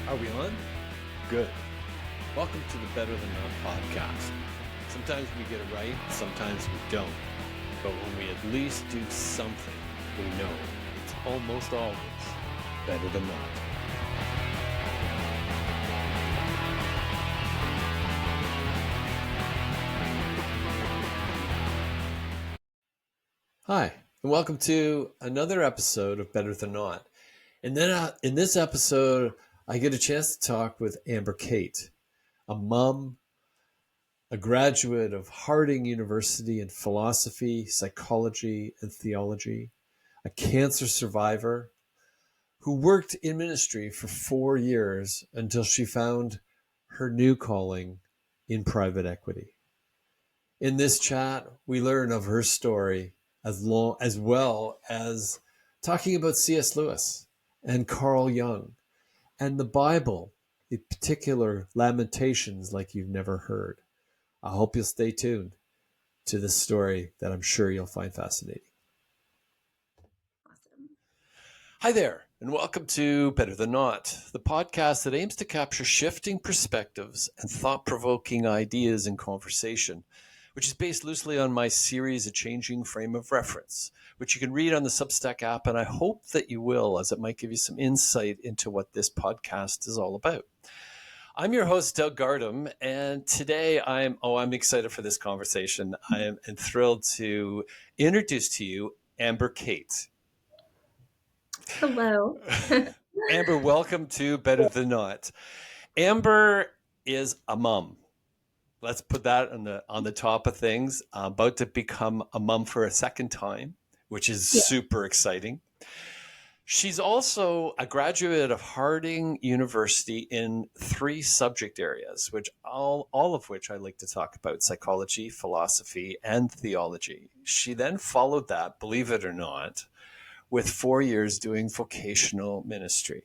Are we on? Good. Welcome to the Better Than Not podcast. Sometimes we get it right, sometimes we don't. But when we at least do something, we know it's almost always better than not. Hi, and welcome to another episode of Better Than Not. And then in this episode, I get a chance to talk with Amber Cate, a mom, a graduate of Harding University in philosophy, psychology, and theology, a cancer survivor who worked in ministry for 4 years until she found her new calling in private equity. In this chat, we learn of her story as well as talking about C.S. Lewis and Carl Jung and the Bible, in particular Lamentations like you've never heard. I hope you'll stay tuned to this story that I'm sure you'll find fascinating. Awesome. Hi there, and welcome to Better Than Not, the podcast that aims to capture shifting perspectives and thought-provoking ideas in conversation, which is based loosely on my series, A Changing Frame of Reference, which you can read on the Substack app, and I hope that you will, as it might give you some insight into what this podcast is all about. I'm your host, Doug Gardam, and today I'm excited for this conversation. I am thrilled to introduce to you Amber Cate. Hello. Amber, welcome to Better Than Not. Amber is a mom. Let's put that on the top of things. About to become a mom for a second time, which is super exciting. She's also a graduate of Harding University in 3 subject areas, which all of which I like to talk about: psychology, philosophy, and theology. She then followed that, believe it or not, with 4 years doing vocational ministry.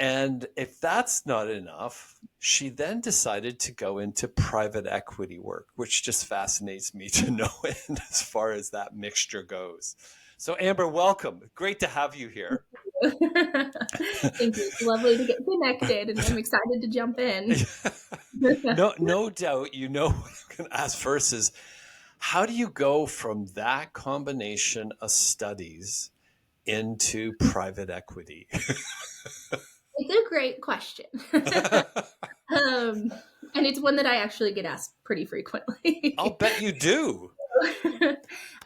And if that's not enough, she then decided to go into private equity work, which just fascinates me to no end as far as that mixture goes. So Amber, welcome. Great to have you here. Thank you. It's lovely to get connected, and I'm excited to jump in. No doubt. You know what I'm going to ask first is, how do you go from that combination of studies into private equity? It's a great question. And it's one that I actually get asked pretty frequently. I'll bet you do.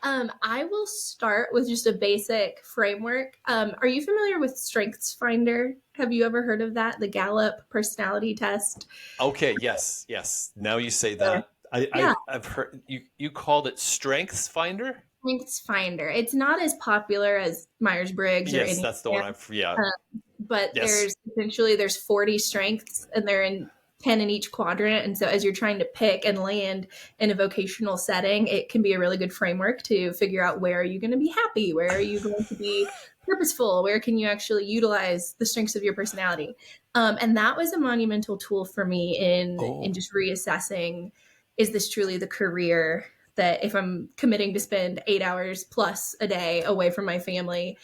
I will start with just a basic framework. Are you familiar with StrengthsFinder? Have you ever heard of that? The Gallup personality test? Okay, yes. Now you say that. I've heard you called it StrengthsFinder? StrengthsFinder. It's not as popular as Myers-Briggs or Yes, that's the one but yes. there's 40 strengths, and they're in 10 in each quadrant. And so as you're trying to pick and land in a vocational setting, it can be a really good framework to figure out, where are you going to be happy? Where are you going to be purposeful? Where can you actually utilize the strengths of your personality? And that was a monumental tool for me in just reassessing, is this truly the career that, if I'm committing to spend 8 hours plus a day away from my family,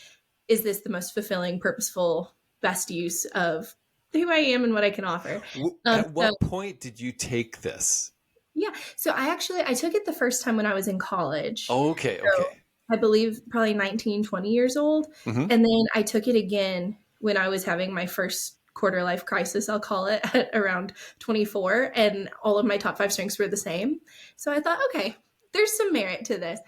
is this the most fulfilling, purposeful, best use of who I am and what I can offer? At what point did you take this? Yeah. So I took it the first time when I was in college. Okay. I believe probably 19, 20 years old. Mm-hmm. And then I took it again when I was having my first quarter life crisis, I'll call it, at around 24. And all of my top 5 strengths were the same. So I thought, okay, there's some merit to this,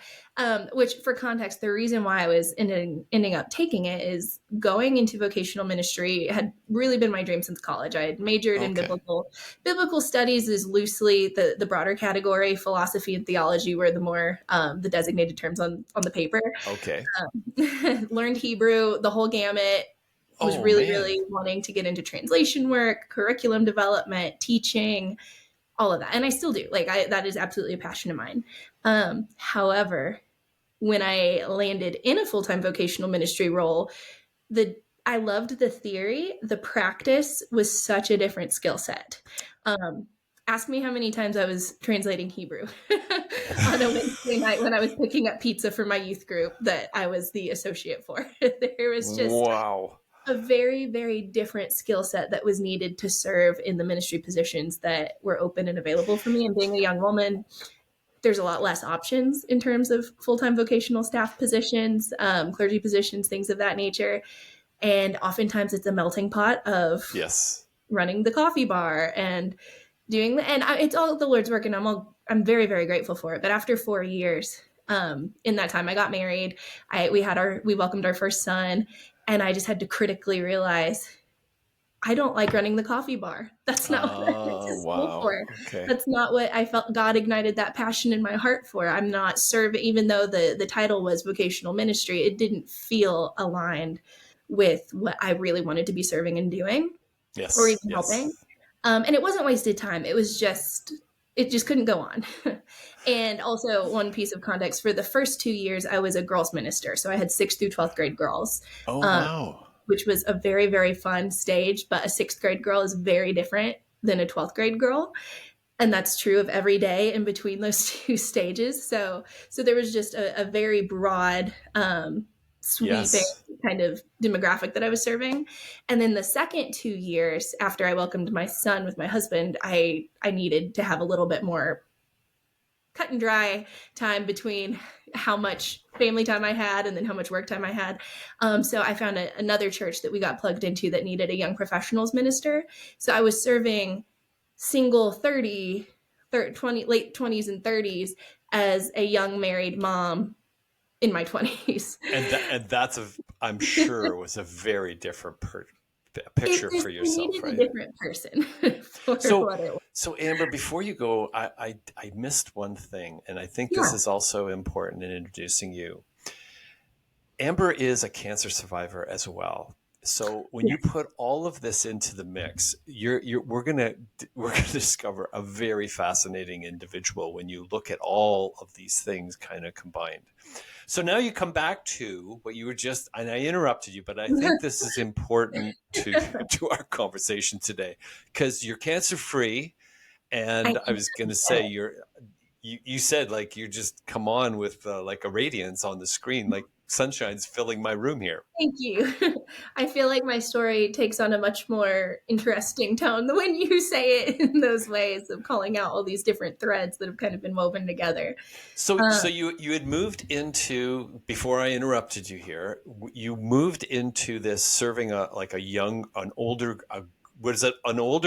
which, for context, the reason why I was ending up taking it is going into vocational ministry had really been my dream since college. I had majored in biblical studies, is loosely the broader category. Philosophy and theology were the more the designated terms on the paper. Okay. Learned Hebrew, the whole gamut. Was really wanting to get into translation work, curriculum development, teaching, all of that. And I still do. That is absolutely a passion of mine. However, when I landed in a full-time vocational ministry role, I loved the theory. The practice was such a different skill set. Ask me how many times I was translating Hebrew on a Wednesday night when I was picking up pizza for my youth group that I was the associate for. There was just a very, very different skill set that was needed to serve in the ministry positions that were open and available for me. And being a young woman, there's a lot less options in terms of full-time vocational staff positions, clergy positions, things of that nature. And oftentimes it's a melting pot of Yes. running the coffee bar and doing it's all the Lord's work, and I'm very, very grateful for it. But after 4 years, in that time, I got married. We welcomed our first son, and I just had to critically realize I don't like running the coffee bar. That's not what I went to school Wow. for. Okay. That's not what I felt God ignited that passion in my heart for. I'm not serving, even though the title was vocational ministry, it didn't feel aligned with what I really wanted to be serving and doing or Yes. even Yes. helping. And it wasn't wasted time. It just couldn't go on. And also, one piece of context, for the first 2 years, I was a girls minister. So I had 6th through 12th grade girls. Oh, wow. Which was a very, very fun stage. But a 6th grade girl is very different than a 12th grade girl. And that's true of every day in between those two stages. So there was just a very broad, sweeping kind of demographic that I was serving. And then the second 2 years after I welcomed my son with my husband, I needed to have a little bit more cut and dry time between how much family time I had and then how much work time I had. So I found another church that we got plugged into that needed a young professionals minister. So I was serving single 20, late 20s and 30s as a young married mom in my 20s. And that's I'm sure was a very different picture for yourself, right? A different person for what it was. So Amber, before you go, I missed one thing, and I think this is also important in introducing you. Amber is a cancer survivor as well. So when you put all of this into the mix, we're gonna discover a very fascinating individual when you look at all of these things kind of combined. So now you come back to what you were just, and I interrupted you, but I think this is important to our conversation today, because you're cancer free, and I was going to say you said like you just come on with like a radiance on the screen, like sunshine's filling my room here. Thank you. I feel like my story takes on a much more interesting tone than when you say it in those ways of calling out all these different threads that have kind of been woven together. So you had moved into, before I interrupted you here, you moved into this serving an older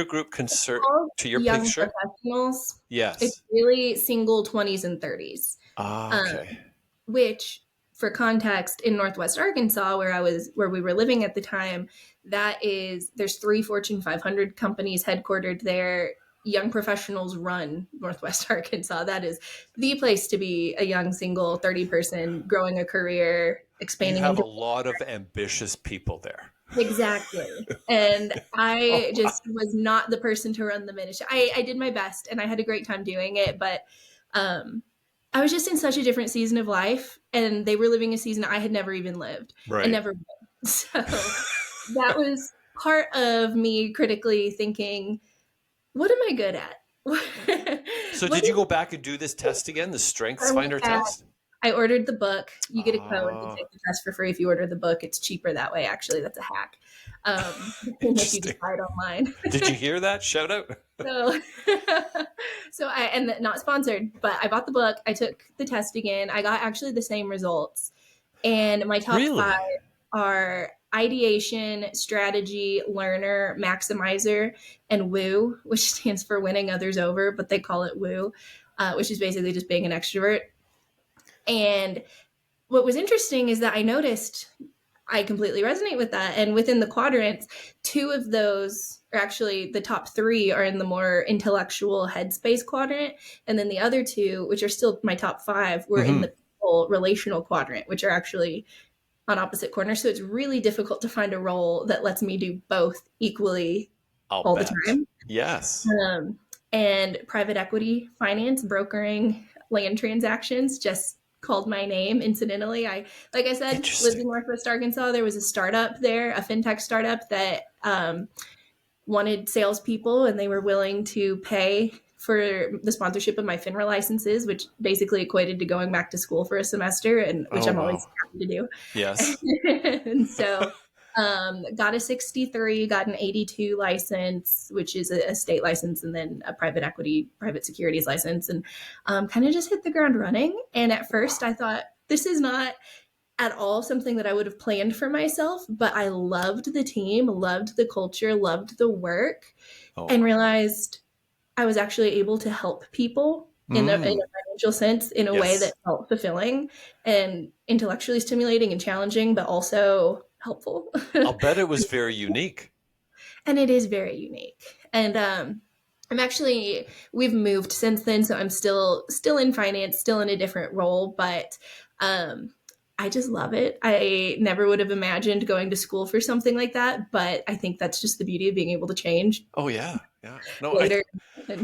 group concern to your young picture? Professionals. Yes. It's really single 20s and 30s. Okay. Which, for context, in Northwest Arkansas, where we were living at the time, there's 3 Fortune 500 companies headquartered there. Young professionals run Northwest Arkansas. That is the place to be, a young single 30-person growing a career, expanding. You have a lot of ambitious people there. Exactly. And I just was not the person to run the ministry. I did my best and I had a great time doing it, but I was just in such a different season of life, and they were living a season I had never even lived and never been. So that was part of me critically thinking, what am I good at? So did you go back and do this test again, the Strengths Finder test? I ordered the book. You get a code to take the test for free if you order the book. It's cheaper that way, actually. That's a hack. If you just buy it online. Did you hear that? Shout out. And not sponsored, but I bought the book. I took the test again. I got actually the same results. And my top 5 are ideation, strategy, learner, maximizer, and woo, which stands for winning others over, but they call it woo, which is basically just being an extrovert. And what was interesting is that I noticed I completely resonate with that. And within the quadrants, 2 of those, or actually the top 3, are in the more intellectual headspace quadrant. And then the other 2, which are still my top 5, were in the people relational quadrant, which are actually on opposite corners. So it's really difficult to find a role that lets me do both equally all the time. Yes. And private equity, finance, brokering, land transactions just called my name incidentally. Like I said, lived in Northwest Arkansas. There was a startup there, a fintech startup that wanted salespeople, and they were willing to pay for the sponsorship of my FINRA licenses, which basically equated to going back to school for a semester, and which I'm always happy to do. Yes. And so Got a 63, got an 82 license, which is a state license, and then a private equity, private securities license, and kind of just hit the ground running. And at first, I thought, this is not at all something that I would have planned for myself, but I loved the team, loved the culture, loved the work, Oh. and realized I was actually able to help people in a Mm. financial sense in a way that Yes. felt fulfilling and intellectually stimulating and challenging, but also helpful. I'll bet it was very unique. And it is very unique. And I'm actually we've moved since then, so I'm still in finance, still in a different role, but um, I just love it. I never would have imagined going to school for something like that, but I think that's just the beauty of being able to change Oh yeah. Yeah. No, later.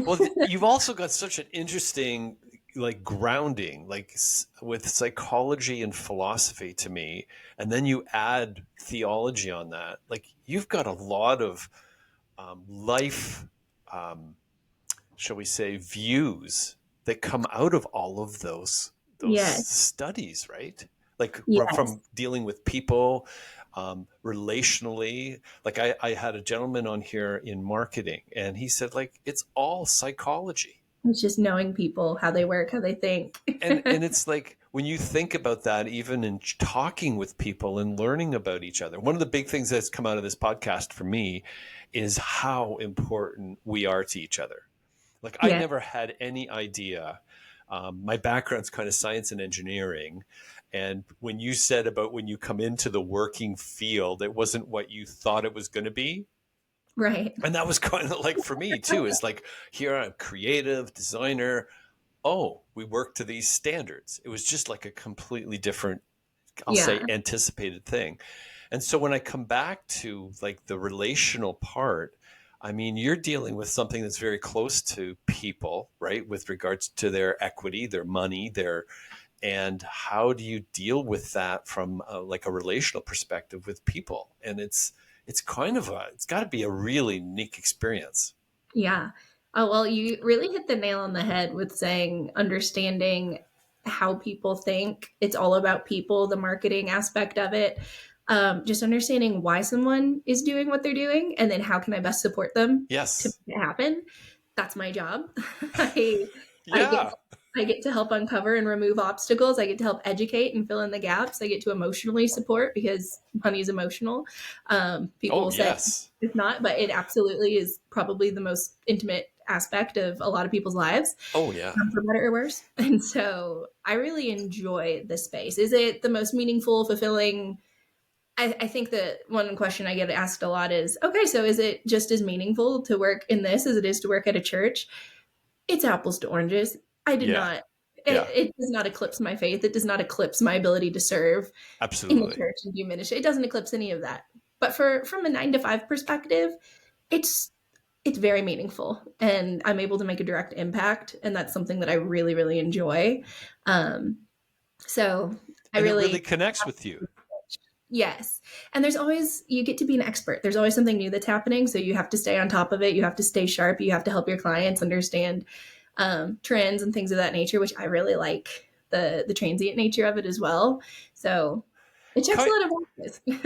well, you've also got such an interesting like grounding, like with psychology and philosophy to me, and then you add theology on that. Like you've got a lot of life, um, shall we say, views that come out of all of those Yes, studies, right? Like yes, from dealing with people, relationally. Like I had a gentleman on here in marketing, and he said like it's all psychology. it's just knowing people, how they work, how they think. And it's like when you think about that, even in talking with people and learning about each other, one of the big things that's come out of this podcast for me is how important we are to each other. Like I Yeah, never had any idea. My background's kind of science and engineering. And when you said about when you come into the working field, it wasn't what you thought it was going to be. right. And that was kind of like for me too, is like here I'm creative designer. Oh, we work to these standards. It was just like a completely different, I'll say, Yeah, anticipated thing. And so when I come back to like the relational part, I mean, you're dealing with something that's very close to people, right? With regards to their equity, their money, and how do you deal with that from like a relational perspective with people? And it's kind of it's got to be a really unique experience. yeah. Oh, well, you really hit the nail on the head with saying understanding how people think. It's all about people, the marketing aspect of it. Just understanding why someone is doing what they're doing, and then how can I best support them to Yes. make it happen. That's my job. I I get Yeah. I get to help uncover and remove obstacles. I get to help educate and fill in the gaps. I get to emotionally support because money is emotional. People Oh, will say yes. it's not, but it absolutely is probably the most intimate aspect of a lot of people's lives, Oh, yeah. for better or worse. And so I really enjoy this space. Is it the most meaningful, fulfilling? I think that one question I get asked a lot is, okay, so is it just as meaningful to work in this as it is to work at a church? It's apples to oranges. I did Yeah. not, Yeah. it does not eclipse my faith. It does not eclipse my ability to serve in the Absolutely. church and do ministry. It doesn't eclipse any of that. But from a 9 to 5 perspective, it's it's very meaningful and I'm able to make a direct impact. And that's something that I really, really enjoy. Um, so I And it really really, connects with you. yes. And there's always, you get to be an expert. There's always something new that's happening. So you have to stay on top of it. You have to stay sharp. You have to help your clients understand trends and things of that nature, which I really like the transient nature of it as well. So it checks a Ki- lot of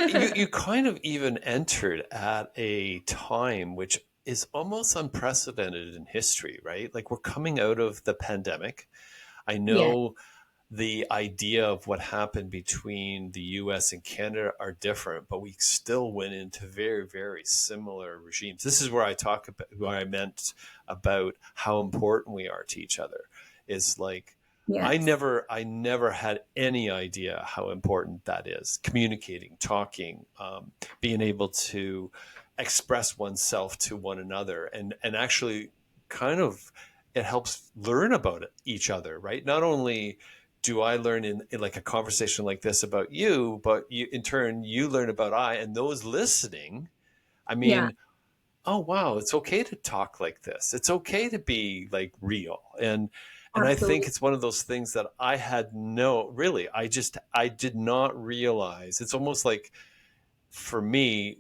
You boxes. you kind of even entered at a time which is almost unprecedented in history, right? Like we're coming out of the pandemic. I Yeah. know the idea of what happened between the US and Canada are different, but we still went into very, very similar regimes. This is where I talk about where I meant about how important we are to each other. Is like Yes. I never had any idea how important that is. Communicating, talking, being able to express oneself to one another, and actually kind of it helps learn about each other, right? Not only do I learn in like a conversation like this about you, but you in turn you learn about I and those listening. I Yeah. mean, oh wow, it's okay to talk like this. It's okay to be like real. And I think Absolutely. it's one of those things that I had no really, I did not realize. It's almost like for me,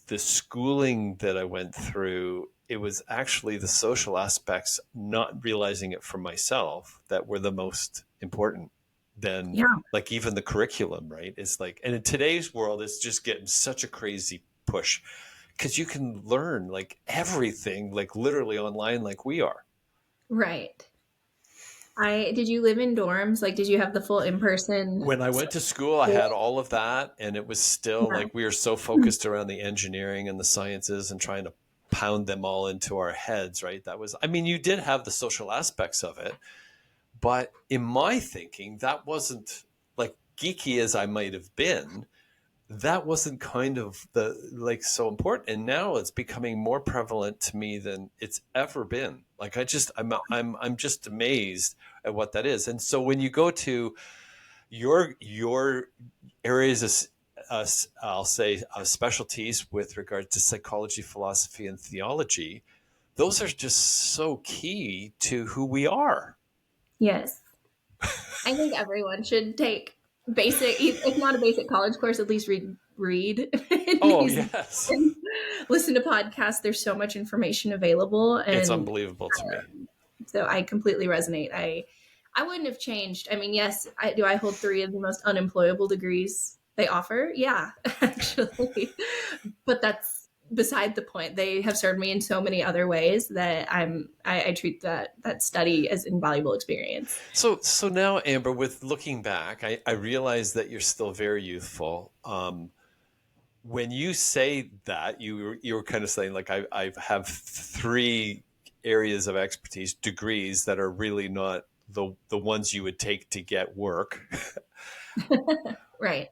the schooling that I went through, it was actually the social aspects, not realizing it for myself, that were the most important. than Yeah. like even the curriculum, right? It's like, and in today's world, it's just getting such a crazy push because you can learn like everything, like literally online, like we are. Right. I did you live in dorms? Like, did you have the full in person? When I went to school, I had all of that, and it was still Yeah. like we were so focused around the engineering and the sciences and trying to pound them all into our heads, right? That was, I mean, you did have the social aspects of it, but in my thinking, that wasn't like geeky as I might have been. That wasn't kind of the like so important, and now it's becoming more prevalent to me than it's ever been. Like I'm just amazed at what that is. And so when you go to your areas of I'll say specialties with regard to psychology, philosophy, and theology, those are just so key to who we are. Yes. I think everyone should take basic, if not a basic college course, at least read Oh these yes, and listen to podcasts. There's so much information available, it's and unbelievable to me. so I completely resonate. I wouldn't have changed. I mean, yes, do I hold three of the most unemployable degrees they offer? Yeah, actually, but that's beside the point. They have served me in so many other ways that I treat that study as invaluable experience. So now, Amber, with looking back, I realize that you're still very youthful. When you say that, you were kind of saying like I have three areas of expertise, degrees that are really not the ones you would take to get work. Right.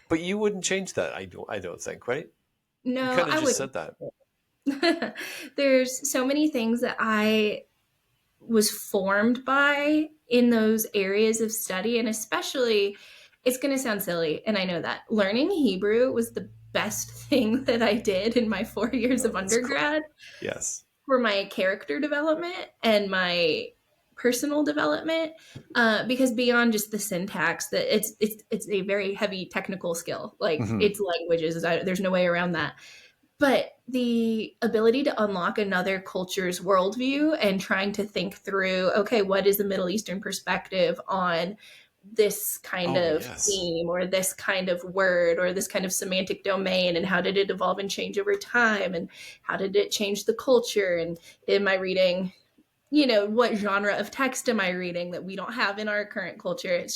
But you wouldn't change that. I don't think, right? You No, kind of I just wouldn't. said that. There's so many things that I was formed by in those areas of study. And especially, it's going to sound silly. And I know that learning Hebrew was the best thing that I did in my 4 years Oh, of that's cool. undergrad Yes. for my character development and my personal development, because beyond just the syntax, that it's a very heavy technical skill, like Hmm. it's languages. There's no way around that. But the ability to unlock another culture's worldview and trying to think through, okay, what is the Middle Eastern perspective on this kind Oh, of yes. theme or this kind of word or this kind of semantic domain, and how did it evolve and change over time, and how did it change the culture, and am I reading, what genre of text am I reading that we don't have in our current culture?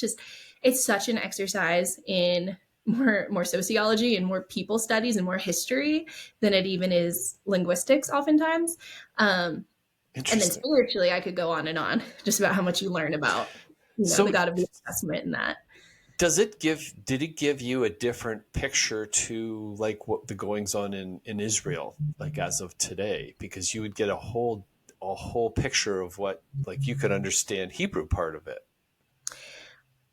It's such an exercise in more sociology and more people studies and more history than it even is linguistics oftentimes. And then Interesting. spiritually, I could go on just about how much you learn about, the So God of the Old Testament and that. did it give you a different picture to like what the goings on in Israel, like as of today? Because you would get a whole picture of what like you could understand Hebrew part of it.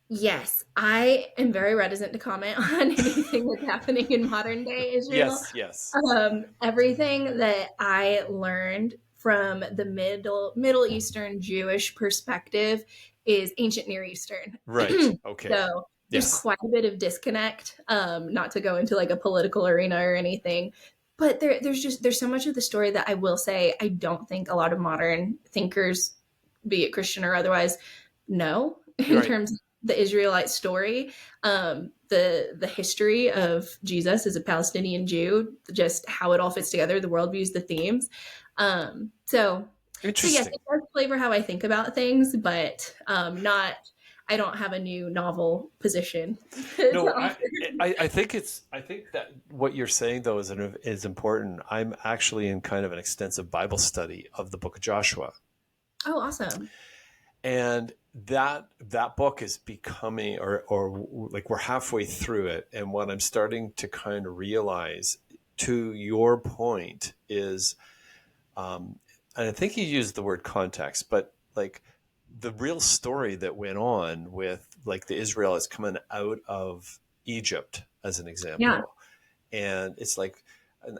Yes, I am very reticent to comment on anything that's happening in modern day Israel. Yes, yes. Everything that I learned from the Middle Eastern Jewish perspective is ancient Near Eastern. Right. Okay. So there's Yes. quite a bit of disconnect. Not to go into like a political arena or anything, but there's so much of the story that I will say I don't think a lot of modern thinkers, be it Christian or otherwise, know You're in right. terms of the Israelite story, the history of Jesus as a Palestinian Jew, just how it all fits together, the worldviews, the themes. So yes, Interesting. it does flavor how I think about things, but not. I don't have a new novel position to No, offer. I think that what you're saying though is important. I'm actually in kind of an extensive Bible study of the book of Joshua. Oh, awesome! And that book is becoming or like we're halfway through it, and what I'm starting to kind of realize, to your point, is and I think you used the word context, but like the real story that went on with like the Israelites coming out of Egypt as an Yeah, example. And it's like,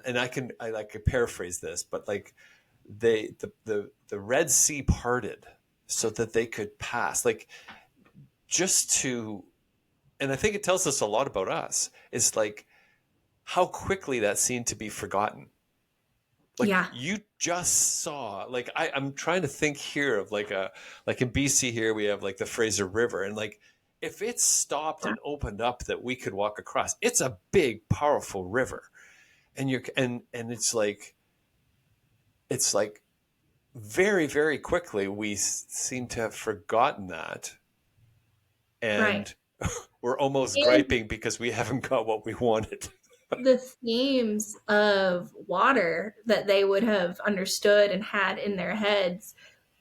and I like to paraphrase this, but like the Red Sea parted so that they could pass, like just to, and I think it tells us a lot about us. It's like how quickly that seemed to be forgotten. Like yeah, you just saw, like I'm trying to think here of like in BC here we have like the Fraser River, and like if it stopped and opened up that we could walk across, it's a big, powerful river. And it's like very, very quickly we seem to have forgotten that. Right. And we're almost And griping because we haven't got what we wanted. the themes of water that they would have understood and had in their heads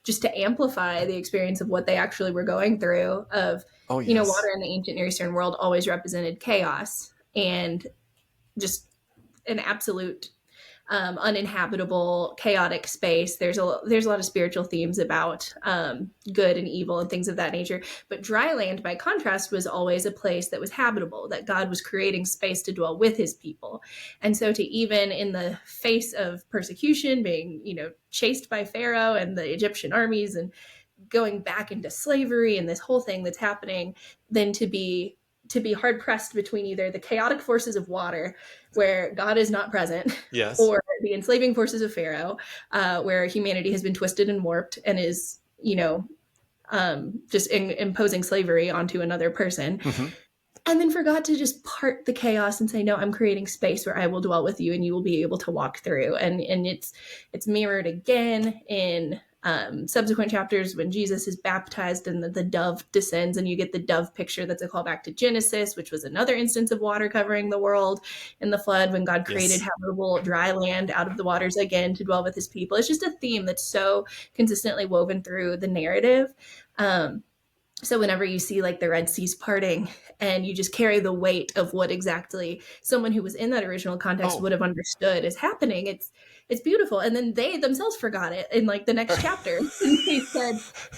just to amplify the experience of what they actually were going through of, Oh, water yes. in the ancient Near Eastern world always represented chaos and just an absolute uninhabitable, chaotic space. There's a lot of spiritual themes about good and evil and things of that nature. But dry land, by contrast, was always a place that was habitable, that God was creating space to dwell with His people. And so, to even in the face of persecution, being chased by Pharaoh and the Egyptian armies, and going back into slavery and this whole thing that's happening, then to be hard pressed between either the chaotic forces of water, where God is not present, Yes. or the enslaving forces of Pharaoh, where humanity has been twisted and warped and is, just imposing slavery onto another person. Mm-hmm. And then for God to just part the chaos and say, no, I'm creating space where I will dwell with you and you will be able to walk through. And it's mirrored again in subsequent chapters when Jesus is baptized and the dove descends, and you get the dove picture that's a callback to Genesis, which was another instance of water covering the world in the flood, when God created Yes. habitable dry land out of the waters again to dwell with His people. It's just a theme that's so consistently woven through the narrative. So whenever you see like the Red Sea's parting, and you just carry the weight of what exactly someone who was in that original context Oh. would have understood is happening, it's beautiful. And then they themselves forgot it in like the next chapter. And they said,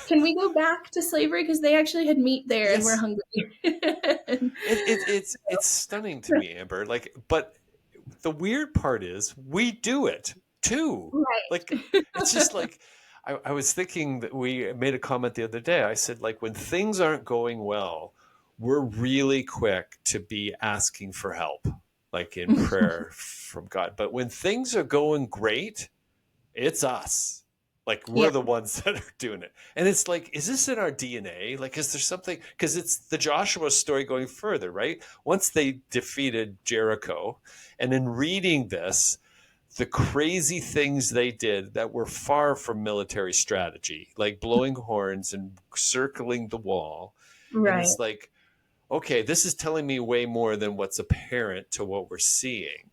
can we go back to slavery? Because they actually had meat there and we're Yes. hungry. It's stunning to me, Amber. Like, but the weird part is we do it too. Like, Right. it's just like I was thinking that we made a comment the other day. I said, like, when things aren't going well, we're really quick to be asking for help, like in prayer from God. But when things are going great, it's us. Like, we're Yeah. the ones that are doing it. And it's like, is this in our DNA? Like, is there something? Because it's the Joshua story going further, right? Once they defeated Jericho, and in reading this, the crazy things they did that were far from military strategy, like blowing horns and circling the wall. And Right. it's like, okay, this is telling me way more than what's apparent to what we're seeing.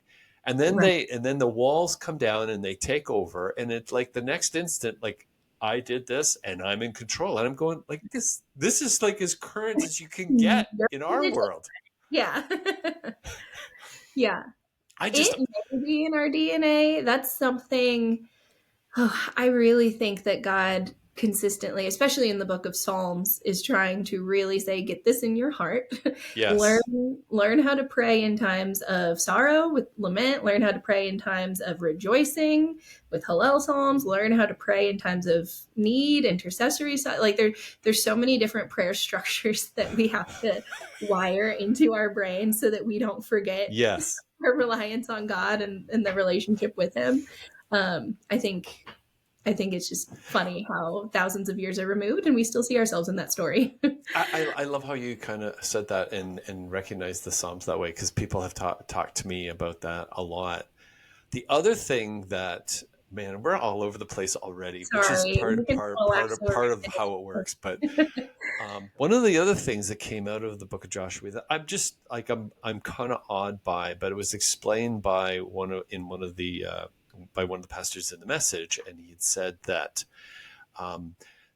Right. And then the walls come down and they take over, and it's like the next instant, like, I did this and I'm in control, and I'm going like, this is like as current as you can get in our world. Yeah. Yeah. I just It may be in our DNA. That's something. Oh, I really think that God consistently, especially in the book of Psalms, is trying to really say, get this in your heart. learn yes. learn how to pray in times of sorrow with lament, learn how to pray in times of rejoicing with Hallel Psalms, learn how to pray in times of need, intercessory. Like there's so many different prayer structures that we have to wire into our brains so that we don't forget Yes. our reliance on God and the relationship with Him. I think it's just funny how thousands of years are removed and we still see ourselves in that story. I love how you kind of said that and recognize the Psalms that way, because people have talked to me about that a lot. The other thing that, man, we're all over the place already, which is Sorry, we can all part of how it works. But one of the other things that came out of the book of Joshua that I'm just like I'm kind of awed by, but it was explained by one of the pastors in the message, and he had said that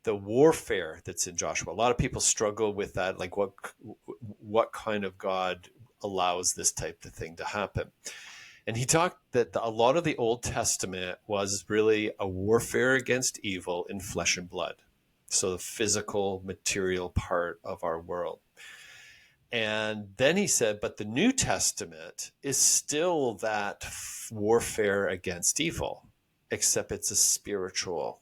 the warfare that's in Joshua, a lot of people struggle with that, like what kind of God allows this type of thing to happen. And he talked that a lot of the Old Testament was really a warfare against evil in flesh and blood. So the physical, material part of our world. And then he said, but the New Testament is still that warfare against evil, except it's a spiritual.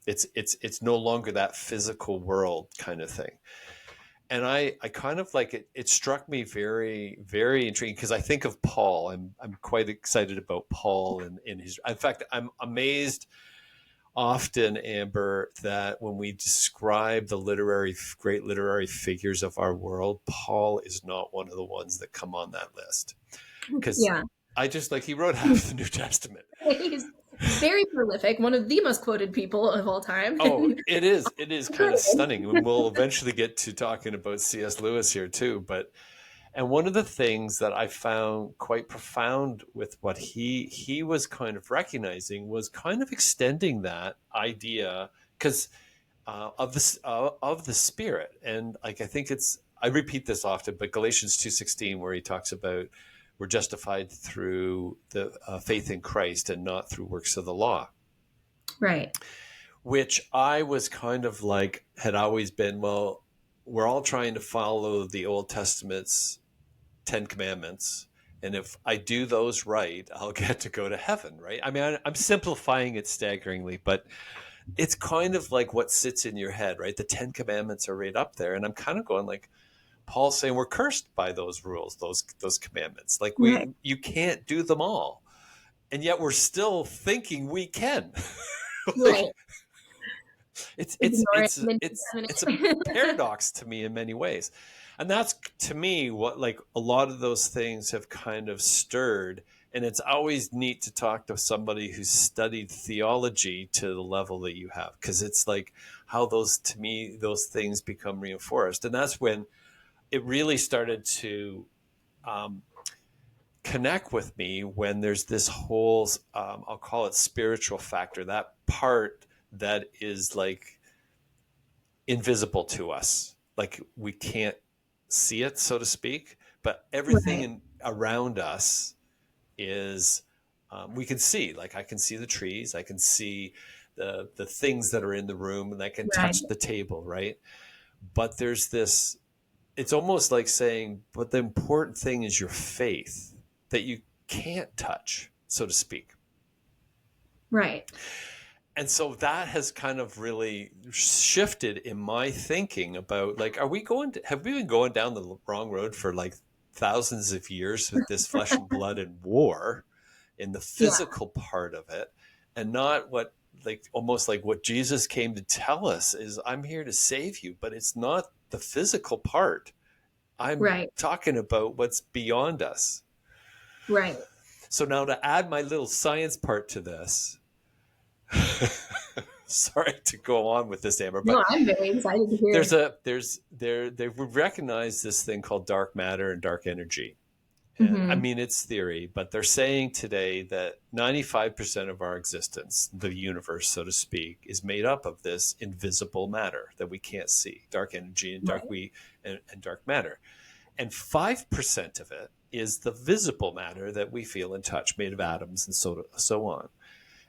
It's no longer that physical world kind of thing. And I kind of like it. It struck me very, very intriguing, because I think of Paul. I'm quite excited about Paul and in his. In fact, I'm amazed often, Amber, that when we describe the great literary figures of our world, Paul is not one of the ones that come on that list. Because Yeah. I just like he wrote half the New Testament. He's very prolific, one of the most quoted people of all time. Oh, it is. It is kind of Good. stunning. And we'll eventually get to talking about C.S. Lewis here too. And one of the things that I found quite profound with what he was kind of recognizing was kind of extending that idea because of the Spirit. And like I think I repeat this often, but Galatians 2:16, where he talks about we're justified through the faith in Christ and not through works of the law, Right. which I was kind of like had always been, well, we're all trying to follow the Old Testament's 10 commandments. And if I do those right, I'll get to go to heaven, right? I mean, I'm simplifying it staggeringly, but it's kind of like what sits in your head, right? The 10 commandments are right up there. And I'm kind of going like, Paul's saying we're cursed by those rules, those commandments. Like Right. you can't do them all. And yet we're still thinking we can. Right. Like, it's it's Ignore it it's and then it's it's a examine it. paradox to me in many ways, and that's to me what like a lot of those things have kind of stirred. And it's always neat to talk to somebody who's studied theology to the level that you have, because it's like how those to me those things become reinforced. And that's when it really started to um, connect with me, when there's this whole I'll call it spiritual factor, that part that is like invisible to us. Like we can't see it, so to speak, but everything Right. around us is, we can see, like I can see the trees, I can see the things that are in the room, and I can Right. touch the table, right? But there's this, it's almost like saying, but the important thing is your faith that you can't touch, so to speak. Right. And so that has kind of really shifted in my thinking about like, have we been going down the wrong road for like thousands of years with this flesh and blood and war in the Yeah. physical part of it, and not what, like almost like what Jesus came to tell us is, I'm here to save you, but it's not the physical part. I'm Right. talking about what's beyond us. Right. So now to add my little science part to this, sorry to go on with this, Amber, No, but I'm very excited to hear. they've recognized this thing called dark matter and dark energy. And I Mm-hmm. mean, it's theory, but they're saying today that 95% of our existence, the universe, so to speak, is made up of this invisible matter that we can't see, dark energy and Right. and dark matter. And 5% of it is the visible matter that we feel and touch, made of atoms and so on.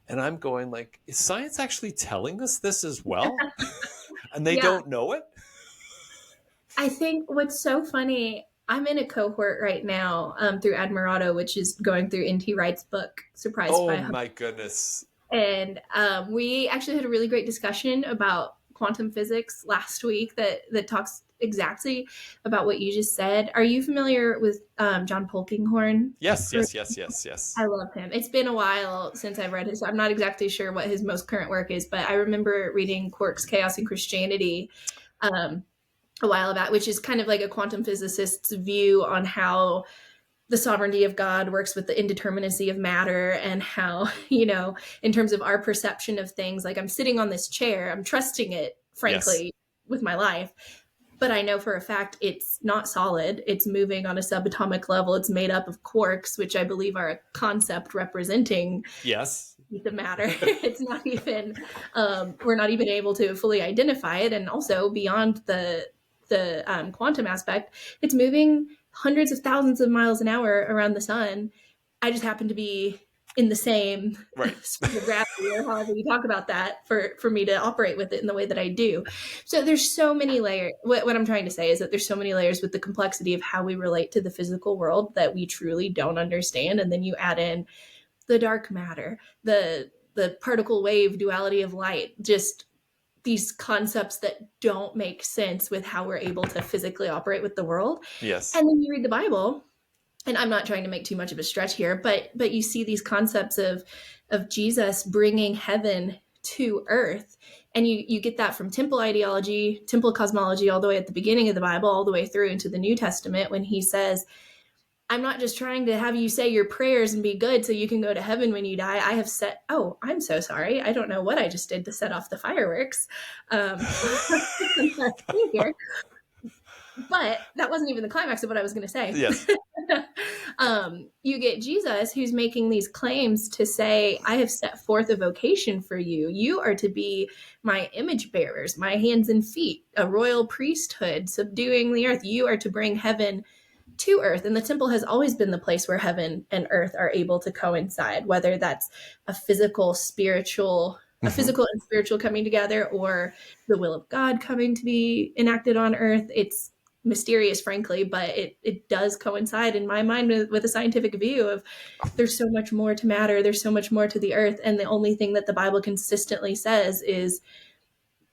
And I'm going like, is science actually telling us this as well? And they Yeah. don't know it? I think what's so funny, I'm in a cohort right now through Admirado, which is going through N.T. Wright's book, Surprised Oh by Hubbard. my goodness. And we actually had a really great discussion about quantum physics last week that talks exactly about what you just said. Are you familiar with John Polkinghorne? Yes, yes, yes, yes, yes. I love him. It's been a while since I've read his. I'm not exactly sure what his most current work is, but I remember reading Quark's Chaos and Christianity um, a while back, which is kind of like a quantum physicist's view on how the sovereignty of God works with the indeterminacy of matter, and how, in terms of our perception of things, like I'm sitting on this chair, I'm trusting it, Yes. frankly, with my life. But I know for a fact it's not solid. It's moving on a subatomic level. It's made up of quarks, which I believe are a concept representing Yes. the matter. It's not even, we're not even able to fully identify it. And also beyond the quantum aspect, it's moving hundreds of thousands of miles an hour around the sun. I just happen to be in the same Right. speed of gravity, or however you talk about that, for me to operate with it in the way that I do. So there's so many layers. What I'm trying to say is that there's so many layers with the complexity of how we relate to the physical world that we truly don't understand. And then you add in the dark matter, the particle wave duality of light, just these concepts that don't make sense with how we're able to physically operate with the world. Yes. And then you read the Bible, and I'm not trying to make too much of a stretch here, but you see these concepts of Jesus bringing heaven to earth. And you get that from temple ideology, temple cosmology, all the way at the beginning of the Bible, all the way through into the New Testament, when he says, I'm not just trying to have you say your prayers and be good so you can go to heaven when you die. I have set, oh, I'm so sorry. I don't know what I just did to set off the fireworks. Here. But that wasn't even the climax of what I was going to say. Yes. You get Jesus, who's making these claims to say, I have set forth a vocation for you. You are to be my image bearers, my hands and feet, a royal priesthood, subduing the earth. You are to bring heaven to earth. And the temple has always been the place where heaven and earth are able to coincide, whether that's a physical and spiritual coming together, or the will of God coming to be enacted on earth. It's mysterious, frankly, but it does coincide in my mind with a scientific view of there's so much more to matter, there's so much more to the earth, and the only thing that the Bible consistently says is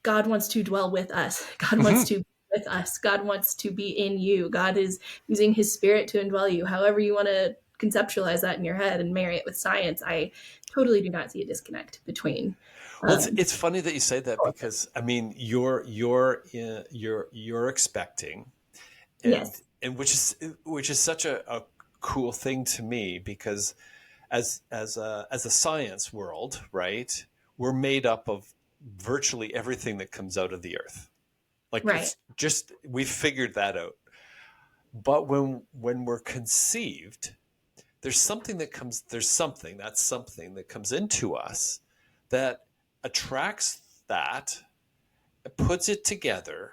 God wants to dwell with us. God wants to be with us. God wants to be in you. God is using his spirit to indwell you. However you want to conceptualize that in your head and marry it with science, I totally do not see a disconnect between. Well, it's funny that you say that, because I mean you're expecting, and Yes. and which is such a cool thing to me, because as a science world, right, we're made up of virtually everything that comes out of the earth. Like, Right. it's just, we've figured that out. But when we're conceived, there's something that comes into us that attracts that, puts it together,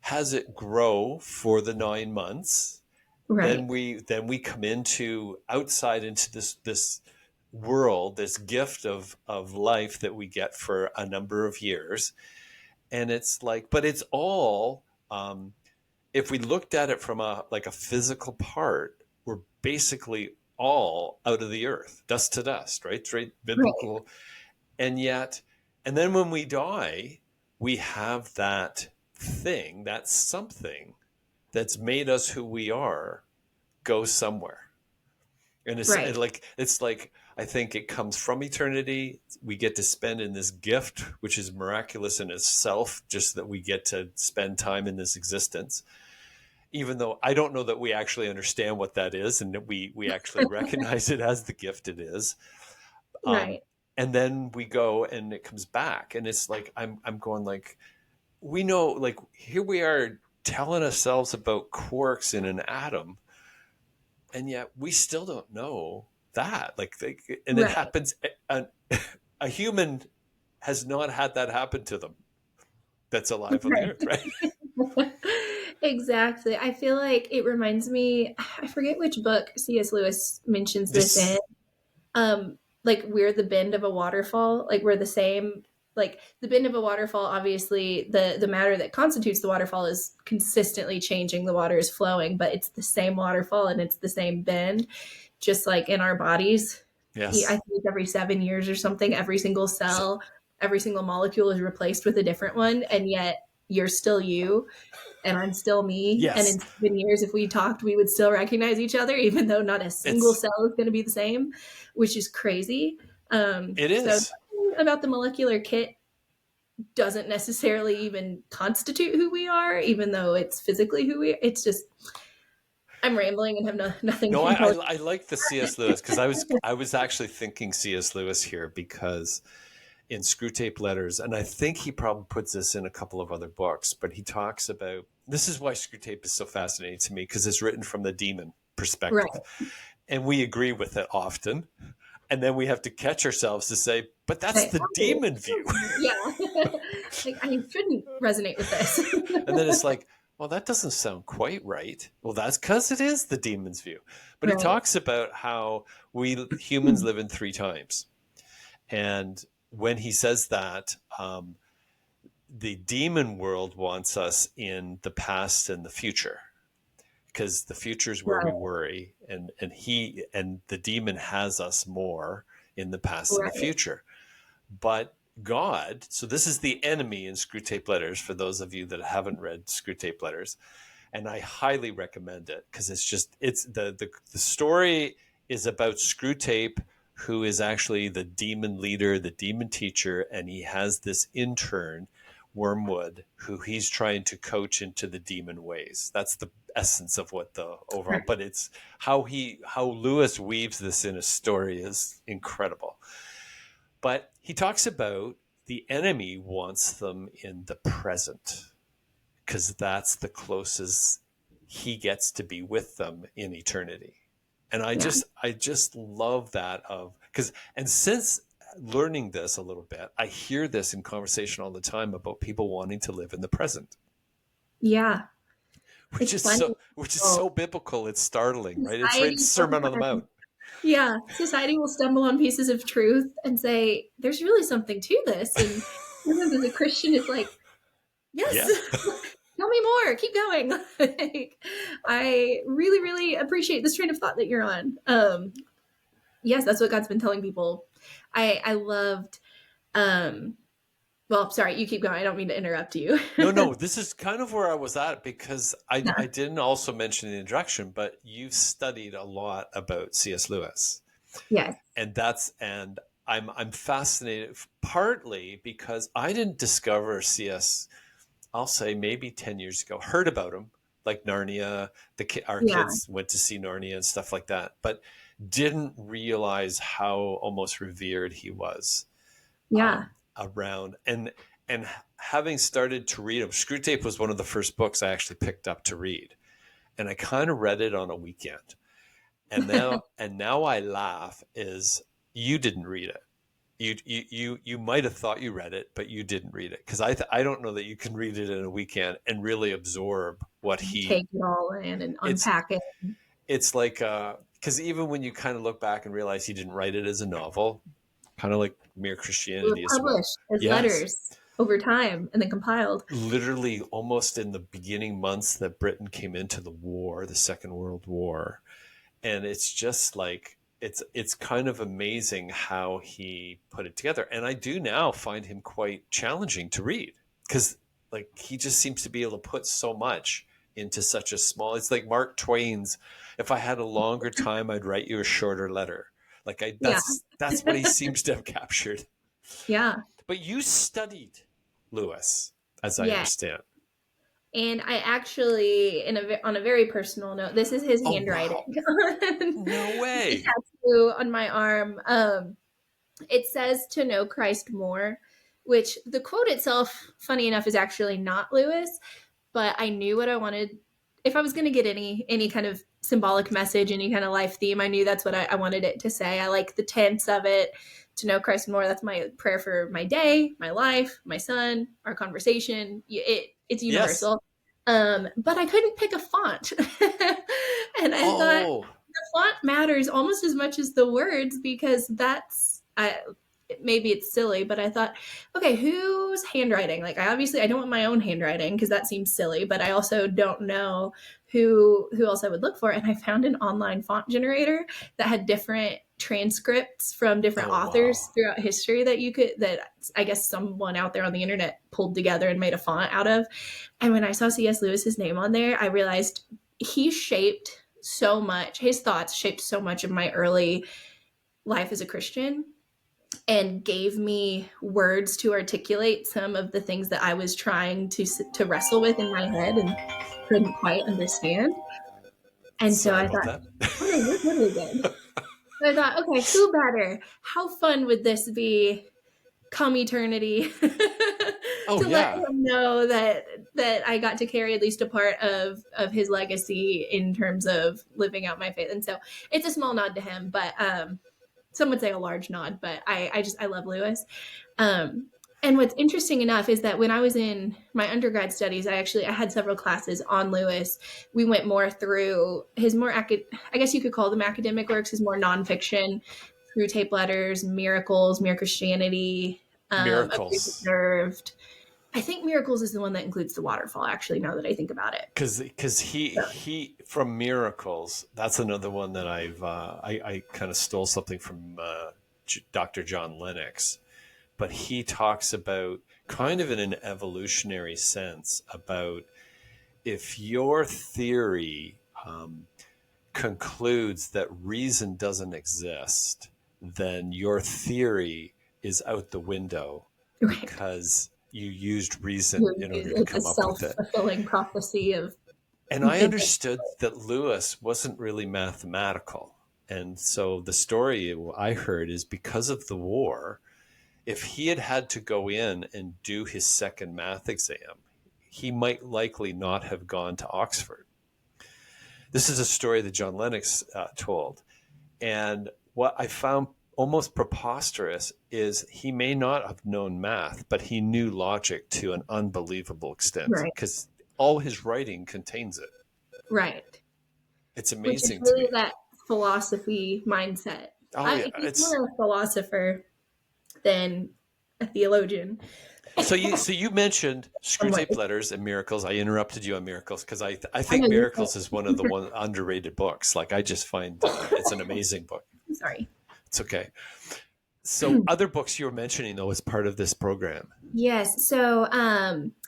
has it grow for the 9 months. Right. Then we come into this world, this gift of life that we get for a number of years. And it's like, but it's all, if we looked at it from a physical part, we're basically all out of the earth, dust to dust, right? Straight biblical. Right. And then when we die, we have that thing, that something that's made us who we are, go somewhere. And it's like, I think it comes from eternity. We get to spend in this gift, which is miraculous in itself, just that we get to spend time in this existence. Even though I don't know that we actually understand what that is, and that we actually recognize it as the gift it is. Right. And then we go and it comes back. And it's like, I'm going like, we know, like, here we are telling ourselves about quarks in an atom, and yet we still don't know that. And it happens. A human has not had that happen to them that's alive on the earth, right? Exactly. I feel like it reminds me, I forget which book C.S. Lewis mentions this in. Like, we're the bend of a waterfall. Like, we're the same. Like, the bend of a waterfall, obviously the matter that constitutes the waterfall is consistently changing. The water is flowing, but it's the same waterfall and it's the same bend, just like in our bodies. Yes. I think every 7 years or something, every single cell, every single molecule is replaced with a different one. And yet you're still you and I'm still me. Yes. And in 7 years, if we talked, we would still recognize each other, even though not a single cell is going to be the same, which is crazy. It is. So about the molecular kit doesn't necessarily even constitute who we are, even though it's physically who we are. It's just, I'm rambling and have nothing. No, I like the C.S. Lewis, because I was actually thinking C.S. Lewis here, because in Screwtape Letters, and I think he probably puts this in a couple of other books, but he talks about, this is why Screwtape is so fascinating to me, because it's written from the demon perspective. Right. And we agree with it often. And then we have to catch ourselves to say, but that's the demon view. Yeah. Like, I shouldn't resonate with this. And then it's like, well, that doesn't sound quite right. Well, that's because it is the demon's view. But he talks about how we humans live in 3 times. And when he says that, the demon world wants us in the past and the future, because the future is where we worry, and the demon has us more in the past and the future. But God, so this is the enemy in Screwtape Letters, for those of you that haven't read Screwtape Letters, and I highly recommend it, because it's the story is about Screwtape who is actually the demon leader, the demon teacher, and he has this intern, Wormwood, who he's trying to coach into the demon ways. That's the essence of what the overall, but it's how Lewis weaves this in a story is incredible. But he talks about the enemy wants them in the present because that's the closest he gets to be with them in eternity. And Yeah. I just love that of because and since learning this a little bit, I hear this in conversation all the time about people wanting to live in the present, Yeah. which It's is funny. so biblical. It's startling, right? It's right Society Sermon on the sometimes, Mount. yeah, society will stumble on pieces of truth and say, there's really something to this. And sometimes as a Christian, it's like, yes, Yeah. tell me more, keep going. Like, I really, really appreciate this train of thought that you're on. Yes, that's what God's been telling people. I loved, um, well, sorry, you keep going. I don't mean to interrupt you. No, this is kind of where I was at because I Yeah. didn't also mention in the introduction, but you've studied a lot about C.S. Lewis. Yes. And I'm fascinated partly because I didn't discover CS. I'll say maybe 10 years ago. Heard about him, like Narnia. Our Yeah. kids went to see Narnia and stuff like that, but didn't realize how almost revered he was Yeah. around. And having started to read him, Screwtape was one of the first books I actually picked up to read, and I kind of read it on a weekend. And now I laugh is you didn't read it. You might have thought you read it, but you didn't read it because I don't know that you can read it in a weekend and really absorb what he. Take it all in and It's unpack it. it's like because even when you kind of look back and realize he didn't write it as a novel, kind of like Mere It was Christianity as well. published as Yes, letters over time and then compiled. literally almost in the beginning months that Britain came into the war, the Second World War, and it's just like it's kind of amazing how he put it together. And I do now find him quite challenging to read because like he just seems to be able to put so much into such a small. It's like Mark Twain's, if I had a longer time I'd write you a shorter letter. Like I Yeah. that's what he seems to have captured. Yeah. But you studied Lewis, as I Yeah. understand. And I actually, on a very personal note, this is his Oh handwriting. wow. No The way. tattoo on my arm. It says to know Christ more, which the quote itself, funny enough, is actually not Lewis, but I knew what I wanted. If I was going to get any kind of symbolic message, any kind of life theme, I knew that's what I wanted it to say. I like the tense of it, to know Christ more. That's my prayer for my day, my life, my son, our conversation. It's Yes. universal. But I couldn't pick a font. And I thought Oh, the font matters almost as much as the words because maybe it's silly, but I thought, okay, whose handwriting? Like I don't want my own handwriting because that seems silly, but I also don't know who else I would look for. And I found an online font generator that had different transcripts from different oh wow. authors throughout history that I guess someone out there on the internet pulled together and made a font out of. And when I saw C.S. Lewis's name on there, I realized he shaped so much. His thoughts shaped so much of my early life as a Christian and gave me words to articulate some of the things that I was trying to wrestle with in my head and couldn't quite understand. And so Sorry I about thought, that. oh no, you're totally good. So I thought, okay, who better? How fun would this be come eternity Oh to let yeah. him know that I got to carry at least a part of his legacy in terms of living out my faith. And so it's a small nod to him, but some would say a large nod, but I love Lewis. Um, and what's interesting enough is that when I was in my undergrad studies, I had several classes on Lewis. We went more through his I guess you could call them academic works, his more nonfiction, Through Tape Letters, Miracles, Mere Christianity, Abuse Miracles. Observed. I think Miracles is the one that includes the waterfall, actually, now that I think about it. Because So, he from Miracles, that's another one that I kind of stole something from Dr. John Lennox, but he talks about kind of in an evolutionary sense about if your theory concludes that reason doesn't exist, then your theory is out the window Right. because you used reason in order to It's a come up with it. self-fulfilling prophecy of And I understood that Lewis wasn't really mathematical. And so the story I heard is because of the war, if he had had to go in and do his second math exam, he might likely not have gone to Oxford. This is a story that John Lennox told. And what I found almost preposterous is he may not have known math, but he knew logic to an unbelievable extent right. because all his writing contains it. Right. It's Which is amazing to really me. that philosophy mindset. Oh, yeah. He's more a philosopher than a theologian. So you mentioned Some ways. Screwtape Letters and Miracles. I interrupted you on Miracles because I I think know you're Miracles is one of the underrated books. Like I just find it's an amazing book. sorry. It's okay. So other books you were mentioning though as part of this program. Yes. So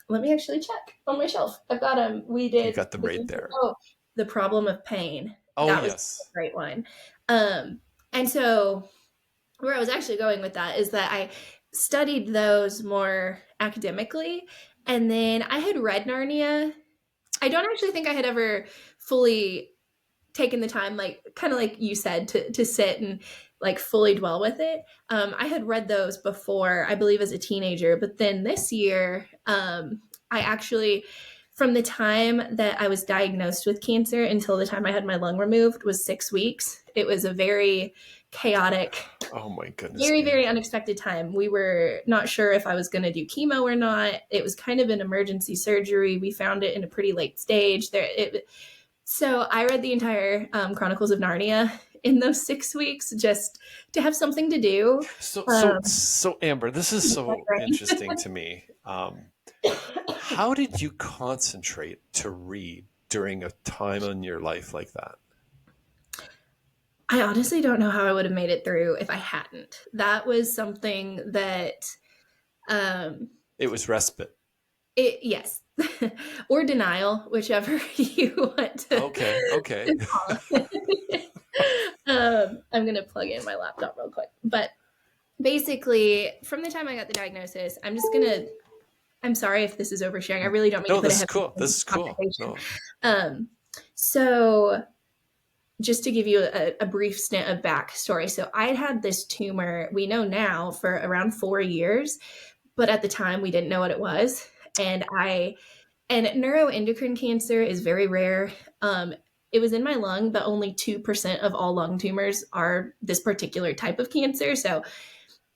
let me actually check on my shelf. I've got them. We You did got them right there. The Problem of Pain. Oh That was yes. a great one. And so where I was actually going with that is that I studied those more academically. And then I had read Narnia. I don't actually think I had ever fully taken the time, like kind of like you said, to sit and like fully dwell with it. I had read those before, I believe, as a teenager, but then this year, I actually, from the time that I was diagnosed with cancer until the time I had my lung removed was 6 weeks. It was a very chaotic, Oh my goodness. very, very unexpected time. We were not sure if I was going to do chemo or not. It was kind of an emergency surgery. We found it in a pretty late stage. So I read the entire Chronicles of Narnia in those 6 weeks just to have something to do. So Amber, this is so interesting to me. How did you concentrate to read during a time in your life like that? I honestly don't know how I would have made it through if I hadn't. That was something that It was respite. Yes. Or denial, whichever you want to. Okay. I'm going to plug in my laptop real quick. But basically, from the time I got the diagnosis, I'm sorry if this is oversharing. I really don't mean to put this is cool. This is cool. No. So just to give you a brief stint of backstory. So I had this tumor, we know now, for around 4 years, but at the time we didn't know what it was. And neuroendocrine cancer is very rare. It was in my lung, but only 2% of all lung tumors are this particular type of cancer. So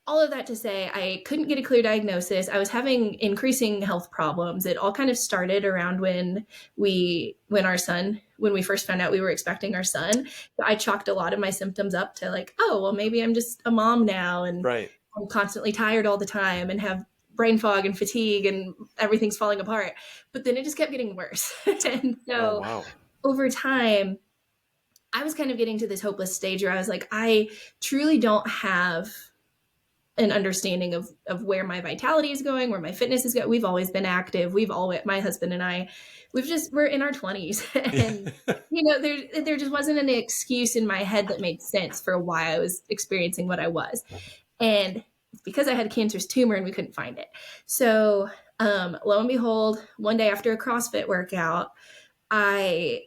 all of that to say, I couldn't get a clear diagnosis. I was having increasing health problems. It all kind of started around when we first found out we were expecting our son. So I chalked a lot of my symptoms up to like, oh, well, maybe I'm just a mom now. And right. I'm constantly tired all the time and have brain fog and fatigue and everything's falling apart. But then it just kept getting worse. And so over time, I was kind of getting to this hopeless stage where I was like, I truly don't have an understanding of where my vitality is going, where my fitness is going. We've always been active. My husband and I, we're in our 20s. And, there just wasn't an excuse in my head that made sense for why I was experiencing what I was. And it's because I had a cancerous tumor and we couldn't find it. So lo and behold, one day after a CrossFit workout, I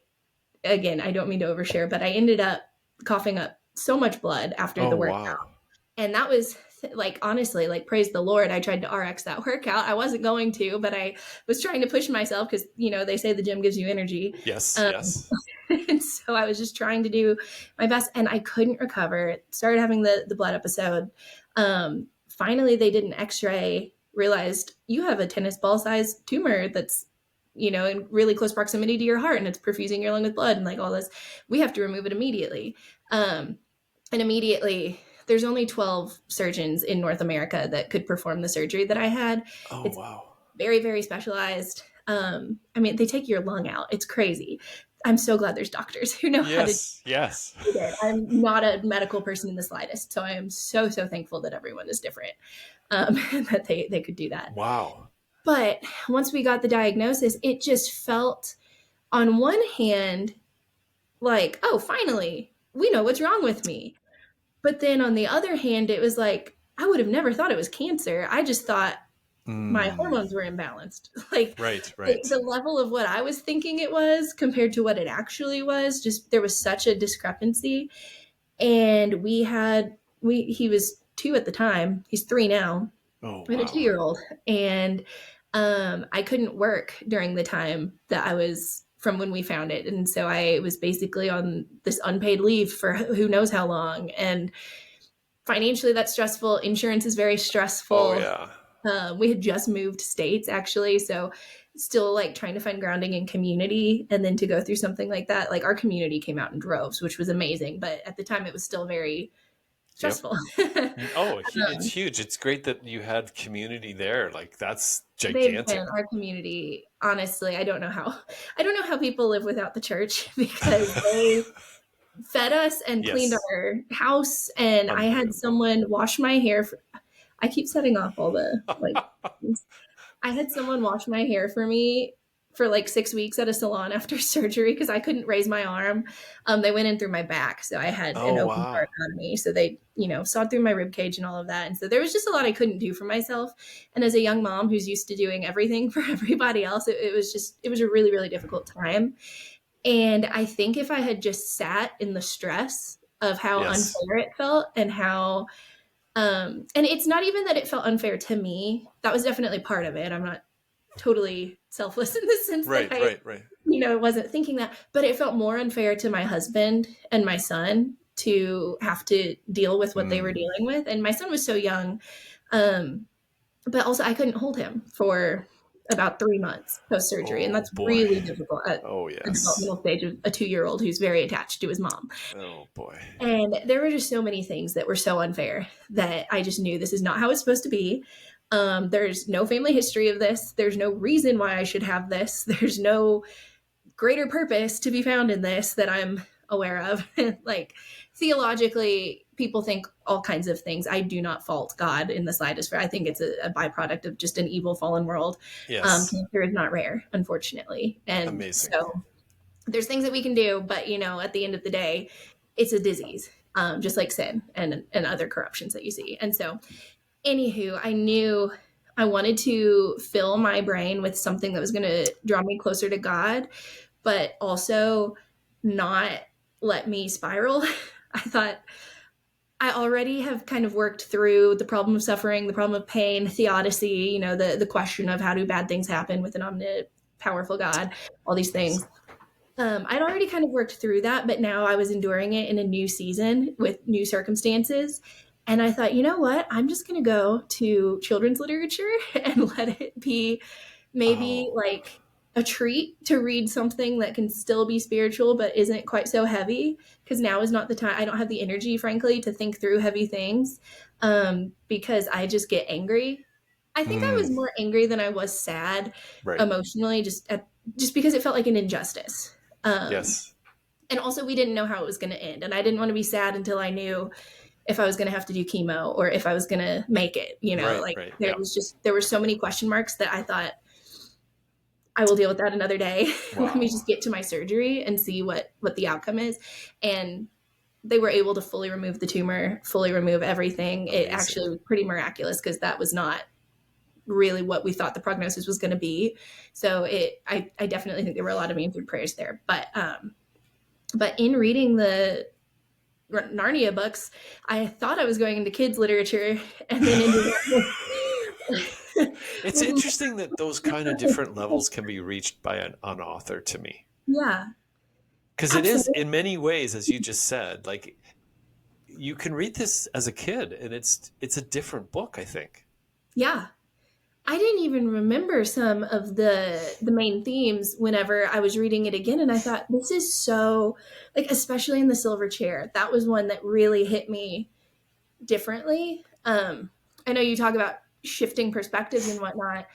don't mean to overshare, but I ended up coughing up so much blood after the workout. Wow. And that was like, honestly, like, praise the Lord. I tried to RX that workout. I wasn't going to, but I was trying to push myself because, they say the gym gives you energy. Yes. And so I was just trying to do my best and I couldn't recover. Started having the blood episode. Finally, they did an x-ray, realized you have a tennis ball sized tumor that's, in really close proximity to your heart and it's perfusing your lung with blood and like all this. We have to remove it immediately. And immediately, there's only 12 surgeons in North America that could perform the surgery that I had. It's very, very specialized. They take your lung out. It's crazy. I'm so glad there's doctors who know how to. Yes. I'm not a medical person in the slightest. So I am so, so thankful that everyone is different, that they could do that. Wow. But once we got the diagnosis, it just felt on one hand like, oh, finally, we know what's wrong with me. But then on the other hand, it was like, I would have never thought it was cancer. I just thought my Mm. hormones were imbalanced. Like Right, the right. level of what I was thinking it was compared to what it actually was, just there was such a discrepancy. And he was 2 at the time. He's 3 now. Oh, We had a wow. 2-year-old. And I couldn't work during the time that I was from when we found it. And so I was basically on this unpaid leave for who knows how long. And financially, that's stressful. Insurance is very Oh, stressful. yeah. We had just moved states actually. So still like trying to find grounding in community, and then to go through something like that, like our community came out in droves, which was amazing. But at the time, it was still very Yep. stressful. Oh, it's huge. It's great that you had community there. Like, that's They've gigantic. been our community. Honestly, I don't know how people live without the church because they fed us and cleaned Yes. our house, and I had Unbelievable. someone wash my hair. I keep setting off all the like. I had someone wash my hair for me for like 6 weeks at a salon after surgery because I couldn't raise my arm. They went in through my back, so I had an Oh, open heart wow. anatomy. So they, sawed through my rib cage and all of that. And so there was just a lot I couldn't do for myself. And as a young mom who's used to doing everything for everybody else, it was a really, really difficult time. And I think if I had just sat in the stress of how Yes. unfair it felt and how and it's not even that it felt unfair to me. That was definitely part of it. I'm not totally selfless in the sense that Right, right, right. wasn't thinking that, but it felt more unfair to my husband and my son to have to deal with what they were Mm. dealing with. And my son was so young. Um, but also I couldn't hold him for about 3 months post surgery. And Oh, that's boy. really difficult at Oh, the yes. developmental stage of a 2-year-old who's very attached to his mom. Oh, boy. And there were just so many things that were so unfair that I just knew this is not how it's supposed to be. There's no family history of this. There's no reason why I should have this. There's no greater purpose to be found in this that I'm aware of. Like theologically, people think all kinds of things. I do not fault God in the slightest. I think it's a byproduct of just an evil fallen world. Yes. Cancer is not rare, unfortunately. And Amazing. so there's things that we can do, but at the end of the day, it's a disease, just like sin and other corruptions that you see. And so, anywho, I knew I wanted to fill my brain with something that was going to draw me closer to God, but also not let me spiral. I thought I already have kind of worked through the problem of suffering, the problem of pain, theodicy, the question of how do bad things happen with an omnipotent, powerful God, all these things. Amazing. I'd already kind of worked through that, but now I was enduring it in a new season with new circumstances. And I thought, you know what? I'm just going to go to children's literature and let it be maybe Oh, like a treat to read something that can still be spiritual but isn't quite so heavy. Because now is not the time. I don't have the energy, frankly, to think through heavy things because I just get angry. I think I was mm. more angry than I was sad Right. emotionally, just because it felt like an injustice. Um, Yes. and also, we didn't know how it was going to end, and I didn't want to be sad until I knew if I was going to have to do chemo or if I was going to make it. Right, Like right. Yeah. there were so many question marks that I thought I will deal with that another day. Let me Wow. just get to my surgery and see what the outcome is. And they were able to fully remove the tumor, fully remove everything. It Amazing. actually was pretty miraculous because that was not really what we thought the prognosis was going to be. So I definitely think there were a lot of answered prayers there. But in reading the Narnia books, I thought I was going into kids literature and then ended up It's with interesting that those kind of different levels can be reached by an author to me. yeah, Because it is, absolutely. in many ways, as you just said, like you can read this as a kid and it's a different book, I think. Yeah. I didn't even remember some of the main themes whenever I was reading it again, and I thought this is so like, especially in the silver chair, that was one that really hit me differently. I know you talk about shifting perspectives and whatnot.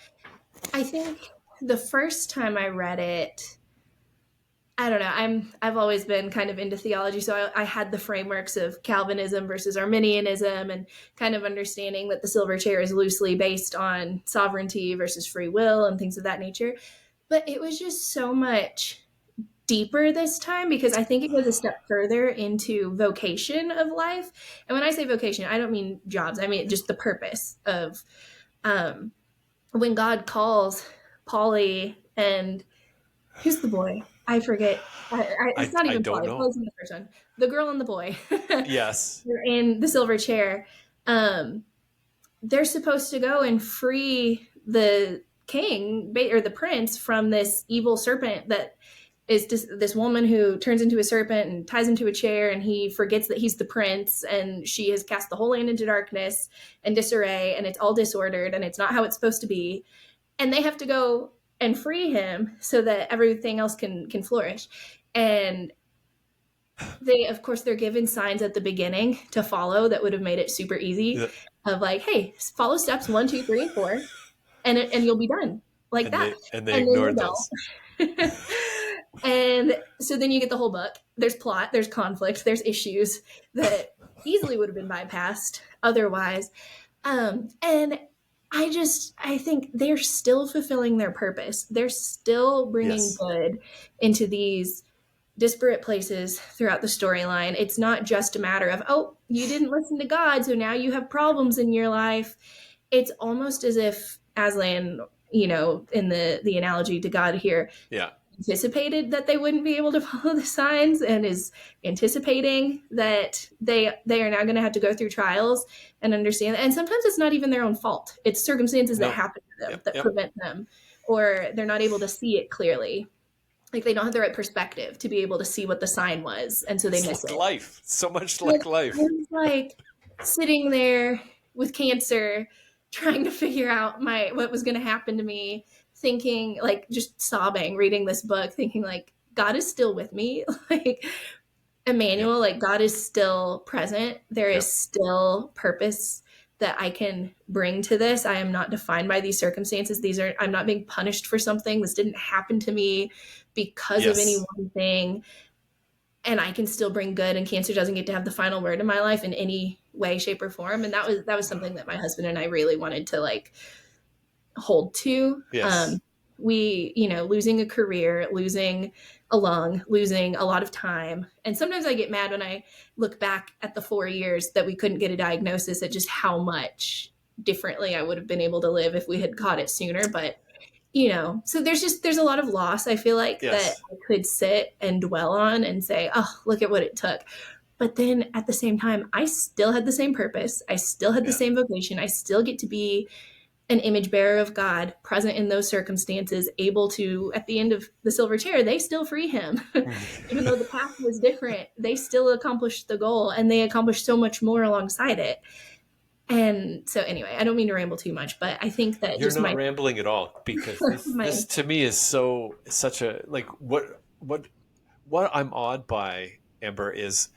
I think the first time I read it, I don't know. I've always been kind of into theology, so I had the frameworks of Calvinism versus Arminianism, and kind of understanding that the silver chair is loosely based on sovereignty versus free will and things of that nature. But it was just so much deeper this time because I think it goes a step further into vocation of life. And when I say vocation, I don't mean jobs. I mean just the purpose of um, when God calls Polly and who's the boy? I forget. It's not I even don't Polly. know. Polly's in the first one. The girl and the boy. Yes. They're in the silver chair. Um, they're supposed to go and free the king or the prince from this evil serpent that is this woman who turns into a serpent and ties him to a chair, and he forgets that he's the prince, and she has cast the whole land into darkness and disarray, and it's all disordered, and it's not how it's supposed to be. And they have to go and free him so that everything else can flourish. And they, of course, they're given signs at the beginning to follow that would have made it super easy Yeah. of like, hey, follow steps 1, 2, 3, and 4, and you'll be done like that. And they And then ignored you those. don't. And so then you get the whole book. There's plot, there's conflict, there's issues that easily would have been bypassed otherwise. And I think they're still fulfilling their purpose. They're still bringing Yes. good into these disparate places throughout the storyline. It's not just a matter of, oh, you didn't listen to God, so now you have problems in your life. It's almost as if Aslan, in the analogy to God here, Yeah. anticipated that they wouldn't be able to follow the signs and is anticipating that they are now going to have to go through trials and understand that. And sometimes it's not even their own fault. It's circumstances that No. happen to them Yep. that Yep. prevent them, or they're not able to see it clearly. Like they don't have the right perspective to be able to see what the sign was, and so they It's miss like it. life. So much like life. It's like sitting there with cancer, trying to figure out what was going to happen to me, thinking like just sobbing, reading this book, thinking like God is still with me, like Emmanuel, Yep. like God is still present. There is Yep. still purpose that I can bring to this. I am not defined by these circumstances. I'm not being punished for something. This didn't happen to me because of any Yes. one thing. And I can still bring good, and cancer doesn't get to have the final word in my life in any way, shape, or form. And that was something that my husband and I really wanted to like hold to. Yes. We, losing a career, losing a lung, losing a lot of time. And sometimes I get mad when I look back at the 4 years that we couldn't get a diagnosis, at just how much differently I would have been able to live if we had caught it sooner. But, so there's a lot of loss, I feel like, that Yes. I could sit and dwell on and say, oh, look at what it took. But then at the same time, I still had the same purpose. I still had the Yeah. same vocation. I still get to be an image bearer of God, present in those circumstances, able to, at the end of the silver chair, they still free him. Even though the path was different, they still accomplished the goal, and they accomplished so much more alongside it. And so anyway, I don't mean to ramble too much, but I think that You're just not rambling at all, because this to me is such a like what I'm awed by, Amber, is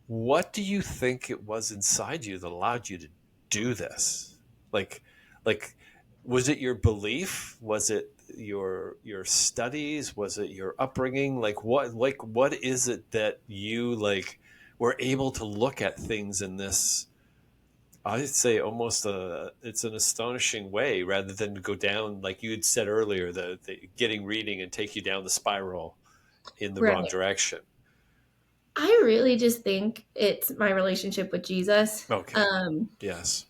what do you think it was inside you that allowed you to do this? Like like was it your belief? Was it your studies? Was it your upbringing? What is it that you like were able to look at things in this, I'd say almost it's an astonishing way, rather than go down, like you had said earlier, the getting reading and take you down the spiral in the wrong right. direction. I really just think it's my relationship with Jesus. Okay. Yes.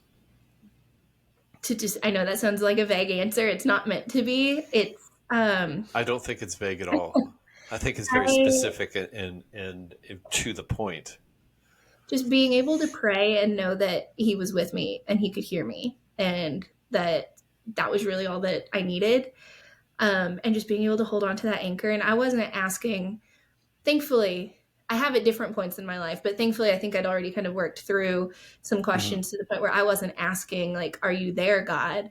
I know that sounds like a vague answer. It's not meant to be. It's I don't think it's vague at all. I think it's very I specific and to the point. just being able to pray and know that he was with me and he could hear me, and that was really all that I needed. And just being able to hold on to that anchor. And I wasn't asking, thankfully, I have at different points in my life, but thankfully I think I'd already kind of worked through some Hmm. questions to the point where I wasn't asking like, are you there, God?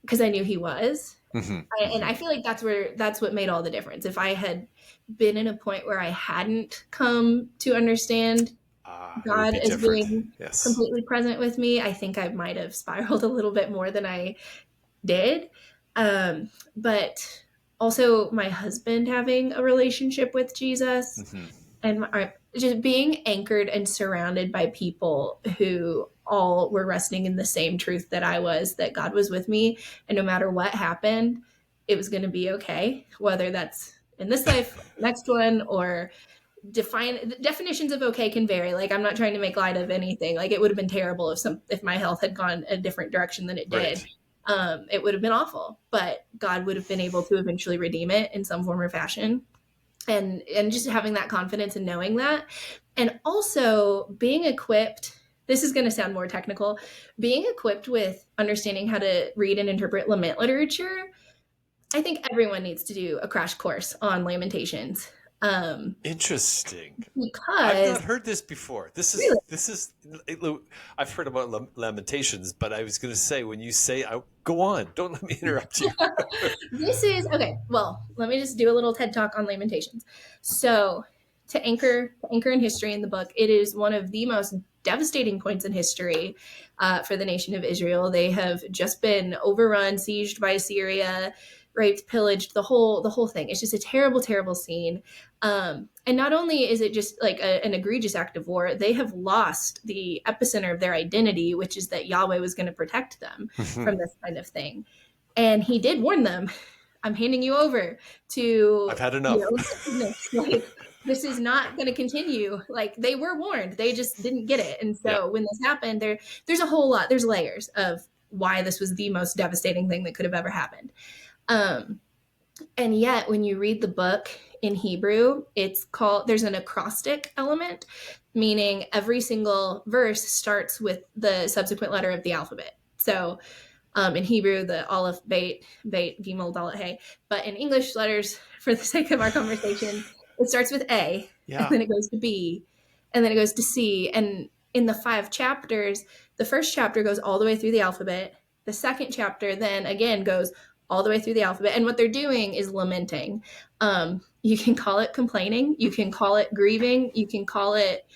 Because I knew he was. Hmm. And Hmm. I feel like that's what made all the difference. If I had been in a point where I hadn't come to understand It would God be as different. being Yes. completely present with me, I think I might have spiraled a little bit more than I did. But also, my husband having a relationship with Jesus, Hmm. and just being anchored and surrounded by people who all were resting in the same truth that I was, that God was with me, and no matter what happened, it was going to be okay, whether that's in this life, next one, or definitions of okay can vary. Like, I'm not trying to make light of anything. Like, it would have been terrible if my health had gone a different direction than it did. Right. It would have been awful, but God would have been able to eventually redeem it in some form or fashion. And just having that confidence and knowing that, and also being equipped, this is going to sound more technical, being equipped with understanding how to read and interpret lament literature. I think everyone needs to do a crash course on Lamentations. Interesting. I've Because not heard this before. really, This is. I've heard about Lamentations, but I was going to say, when you say, go on, don't let me interrupt you. this is okay. Well, let me just do a little TED talk on Lamentations. So, to anchor in history in the book, it is one of the most devastating points in history for the nation of Israel. They have just been overrun, sieged by Assyria, raped, pillaged, the whole thing. It's just a terrible, terrible scene. And not only is it just like an egregious act of war, they have lost the epicenter of their identity, which is that Yahweh was going to protect them from this kind of thing. And he did warn them, I'm handing you over to, I've had enough. like, this is not going to continue. Like, they were warned, they just didn't get it. And so when this happened, there's a whole lot, there's layers of why this was the most devastating thing that could have ever happened. And yet when you read the book in Hebrew, there's an acrostic element, meaning every single verse starts with the subsequent letter of the alphabet. So in Hebrew, the Aleph, Beit, Gimel, Dalet, Hey. But in English letters, for the sake of our conversation, it starts with A, and then it goes to B, and then it goes to C. And in the 5 chapters, the first chapter goes all the way through the alphabet. The second chapter then again goes all the way through the alphabet. And what they're doing is lamenting. You can call it complaining. You can call it grieving. You can call it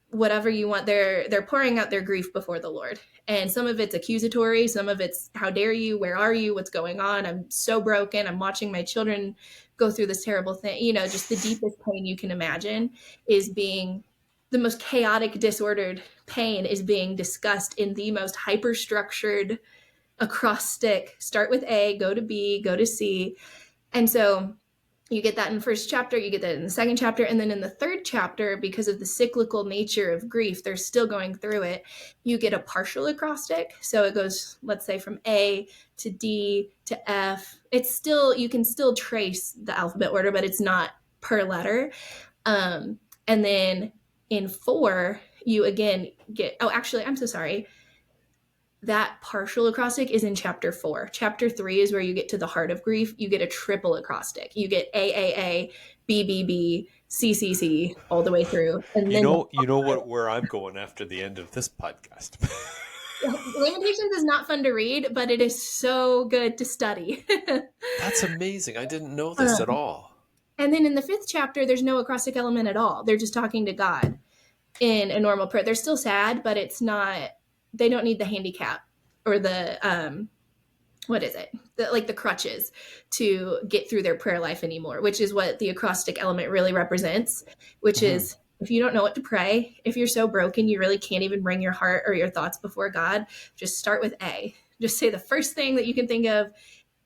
whatever you want. They're pouring out their grief before the Lord. And some of it's accusatory. Some of it's, how dare you? Where are you? What's going on? I'm so broken. I'm watching my children go through this terrible thing. Just the deepest pain you can imagine is being, the most chaotic, disordered pain is being discussed in the most hyper-structured acrostic, start with A, go to B, go to C. And so you get that in the first chapter, you get that in the second chapter, and then in the third chapter, because of the cyclical nature of grief, they're still going through it, you get a partial acrostic. So it goes, let's say, from A to D to F. It's still, you can still trace the alphabet order, but it's not per letter. And then in 4, you again get, I'm so sorry. That partial acrostic is in chapter 4. Chapter 3 is where you get to the heart of grief. You get a triple acrostic. You get AAA, BBB, CCC all the way through. And then where I'm going after the end of this podcast. Lamentations is not fun to read, but it is so good to study. That's amazing. I didn't know this at all. And then in the 5th chapter, there's no acrostic element at all. They're just talking to God in a normal prayer. They're still sad, but it's not, they don't need the handicap or the, what is it? The crutches to get through their prayer life anymore, which is what the acrostic element really represents, which is, if you don't know what to pray, if you're so broken, you really can't even bring your heart or your thoughts before God, just start with A. Just say the first thing that you can think of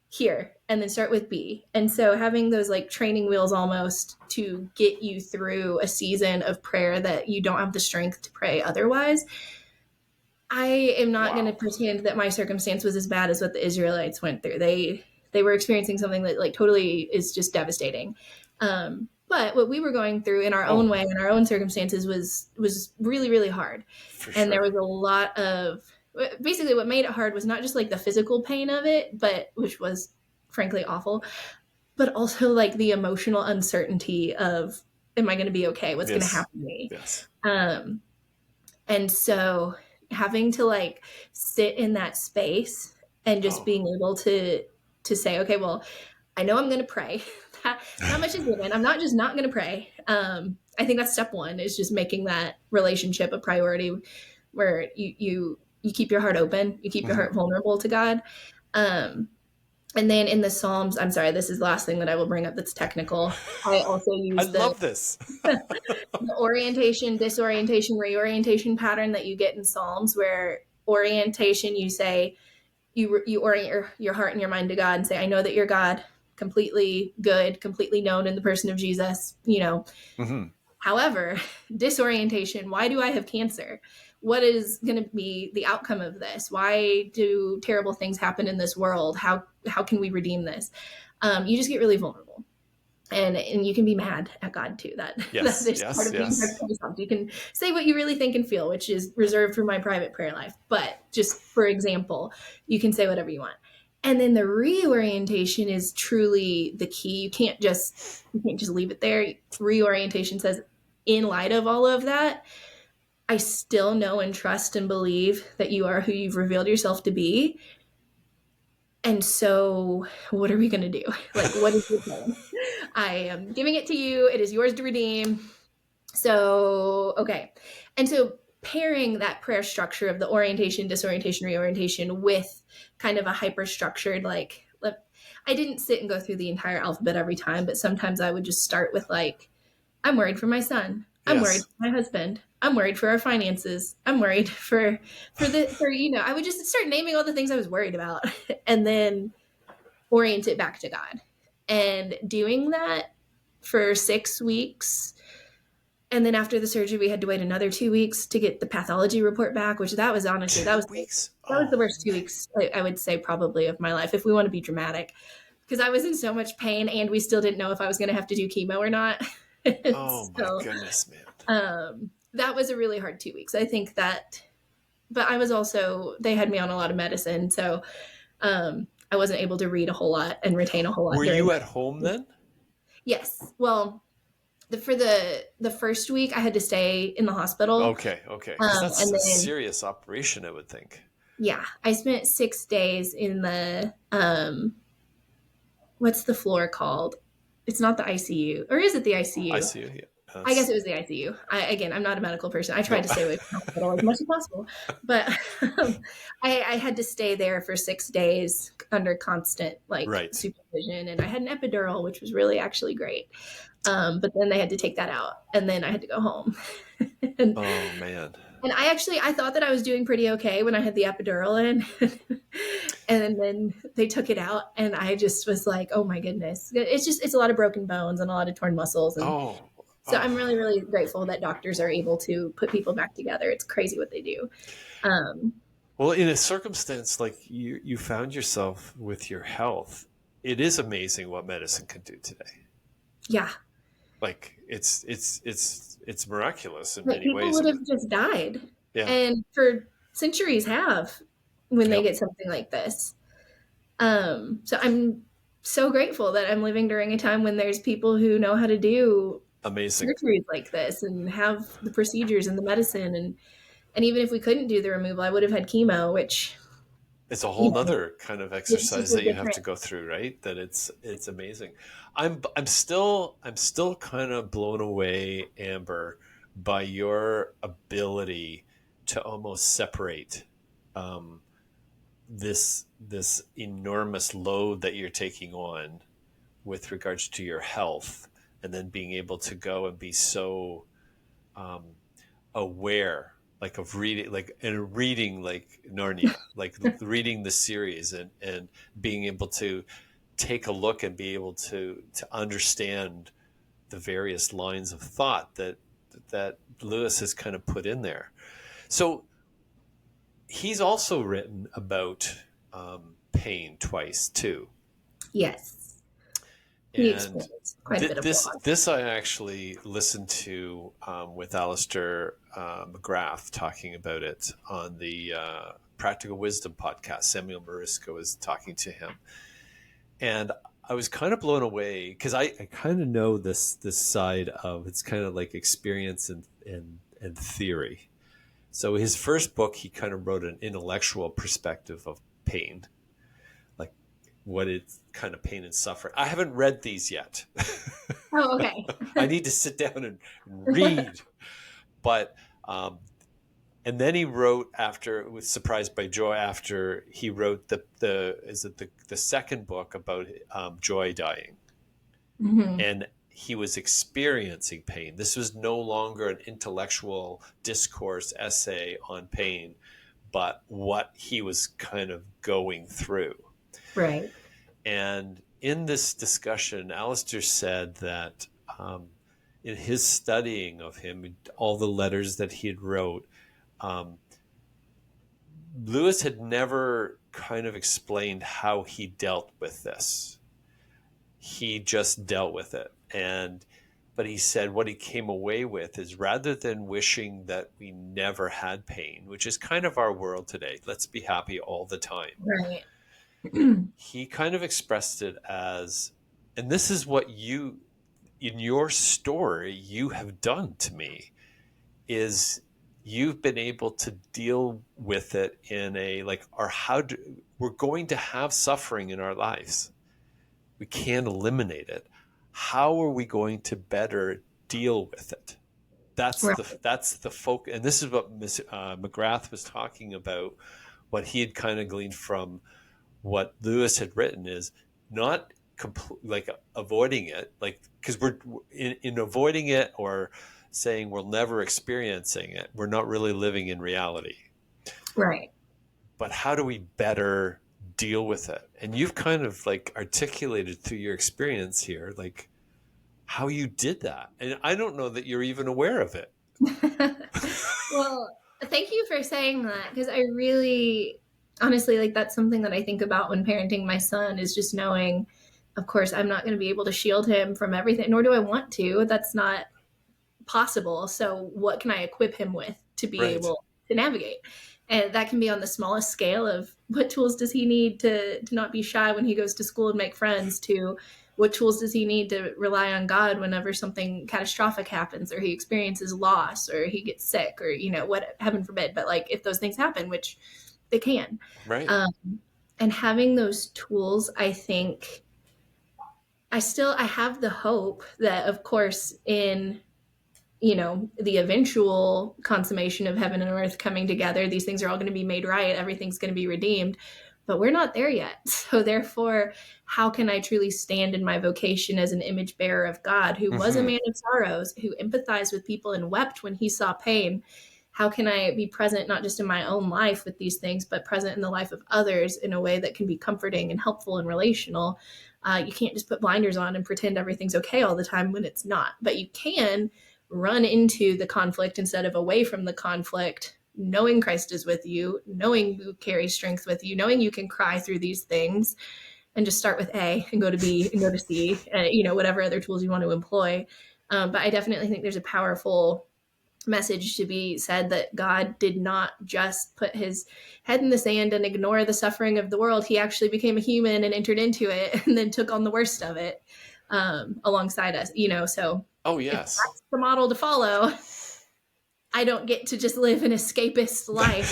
here, and then start with B. And so having those like training wheels almost to get you through a season of prayer that you don't have the strength to pray otherwise. I am not going to pretend that my circumstance was as bad as what the Israelites went through. They were experiencing something that like totally is just devastating. But what we were going through in our own way, in our own circumstances, was really, really hard. And there was a lot of, basically what made it hard was not just like the physical pain of it, but which was frankly awful, but also like the emotional uncertainty of, am I going to be okay? What's going to happen to me? Yes. And so having to like sit in that space and just being able to say, okay, well, I know I'm going to pray. Not much is given. I'm not just not going to pray. I think that's step 1, is just making that relationship a priority where you keep your heart open, you keep your heart vulnerable to God. And then in the Psalms, I'm sorry, this is the last thing that I will bring up that's technical. I also use love this. The orientation, disorientation, reorientation pattern that you get in Psalms, where orientation, you say, you orient your heart and your mind to God and say, I know that you're God. completely good, completely known in the person of Jesus, Mm-hmm. However, disorientation, why do I have cancer? What is going to be the outcome of this? Why do terrible things happen in this world? How can we redeem this? You just get really vulnerable. And you can be mad at God too. That is part of being yourself. You can say what you really think and feel, which is reserved for my private prayer life. But just for example, you can say whatever you want. And then the reorientation is truly the key. You can't just leave it there. Reorientation says, in light of all of that, I still know and trust and believe that you are who you've revealed yourself to be. And so what are we going to do? Like, what is your plan? I am giving it to you. It is yours to redeem. So, okay. And so pairing that prayer structure of the orientation, disorientation, reorientation with kind of a hyper structured, like, I didn't sit and go through the entire alphabet every time, but sometimes I would just start with like, I'm worried for my son. I'm worried for my husband. I'm worried for our finances. I'm worried for I would just start naming all the things I was worried about and then orient it back to God. And doing that for 6 weeks. And then after the surgery, we had to wait another 2 weeks to get the pathology report back, which that was honestly, that was the worst 2 weeks, I would say, probably of my life, if we want to be dramatic, because I was in so much pain and we still didn't know if I was going to have to do chemo or not. Oh my goodness, man. That was a really hard 2 weeks. I think that, but I was also, they had me on a lot of medicine. So I wasn't able to read a whole lot and retain a whole lot. Were you at home then? Yes. Well, for the first week, I had to stay in the hospital. Okay. Because that's a serious operation, I would think. Yeah. I spent 6 days in the, what's the floor called? It's not the ICU. Or is it the ICU? ICU, yeah. I guess it was the ICU. I'm not a medical person. I tried to stay away from the hospital as much as possible. But I had to stay there for 6 days under constant supervision. And I had an epidural, which was really actually great. But then they had to take that out. And then I had to go home. Oh, man. And I thought that I was doing pretty okay when I had the epidural in. And then they took it out. And I just was like, oh, my goodness. It's a lot of broken bones and a lot of torn muscles. And so I'm really, really grateful that doctors are able to put people back together. It's crazy what they do. Well, in a circumstance like you found yourself with your health, it is amazing what medicine can do today. Yeah. Like it's miraculous in many ways. People would have just died. Yeah. And for centuries have when they get something like this. So I'm so grateful that I'm living during a time when there's people who know how to do amazing surgeries like this and have the procedures and the medicine. And even if we couldn't do the removal, I would have had chemo, which it's a whole nother kind of exercise that you have to go through, right? That it's amazing. I'm still kind of blown away, Amber, by your ability to almost separate this enormous load that you're taking on with regards to your health, and then being able to go and be so aware, like of reading, like Narnia, like reading the series and being able to take a look and be able to understand the various lines of thought that Lewis has kind of put in there. So he's also written about pain twice too. Yes. And this I actually listened to with Alistair McGrath talking about it on the Practical Wisdom podcast. Samuel Marisco was talking to him. And I was kind of blown away because I kind of know this side of, it's kind of like experience and theory. So his first book, he kind of wrote an intellectual perspective of pain, like what it's kind of pain and suffering. I haven't read these yet. Oh, okay. I need to sit down and read. But and then he wrote, after, was surprised by joy, after he wrote the second book about joy dying. Mm-hmm. And he was experiencing pain. This was no longer an intellectual discourse essay on pain, but what he was kind of going through. Right. And in this discussion, Alistair said that in his studying of him, all the letters that he had wrote, um, Lewis had never kind of explained how he dealt with this. He just dealt with it. But he said what he came away with is, rather than wishing that we never had pain, which is kind of our world today, let's be happy all the time. Right. He kind of expressed it as, and this is what you, in your story, you have done to me, is you've been able to deal with it in a, like, or how do, we're going to have suffering in our lives. We can't eliminate it. How are we going to better deal with it? That's Right. the focus. And this is what McGrath was talking about, what he had kind of gleaned from what Lewis had written, is not like avoiding it, like, because we're in avoiding it or saying we're never experiencing it, we're not really living in reality. Right. But how do we better deal with it? And you've kind of like articulated through your experience here, like how you did that. And I don't know that you're even aware of it. Well, thank you for saying that, because I really, honestly, like, that's something that I think about when parenting my son, is just knowing, of course, I'm not going to be able to shield him from everything, nor do I want to. That's not possible. So what can I equip him with to be Right. able to navigate? And that can be on the smallest scale of what tools does he need to not be shy when he goes to school and make friends, to what tools does he need to rely on God whenever something catastrophic happens, or he experiences loss, or he gets sick, or, what, heaven forbid. But like, if those things happen, which they can, Right. um, and having those tools, I think I have the hope that, of course, in the eventual consummation of heaven and earth coming together, these things are all going to be made right. Everything's going to be redeemed, but we're not there yet. So therefore, how can I truly stand in my vocation as an image bearer of God, who was a Mm-hmm. man of sorrows, who empathized with people and wept when he saw pain? How can I be present, not just in my own life with these things, but present in the life of others in a way that can be comforting and helpful and relational? You can't just put blinders on and pretend everything's okay all the time when it's not, but you can run into the conflict instead of away from the conflict, knowing Christ is with you, knowing you carry strength with you, knowing you can cry through these things, and just start with A and go to B and go to C, whatever other tools you want to employ. But I definitely think there's a powerful message to be said, that God did not just put his head in the sand and ignore the suffering of the world. He actually became a human and entered into it, and then took on the worst of it alongside us, so Oh, if yes. that's the model to follow, I don't get to just live an escapist life.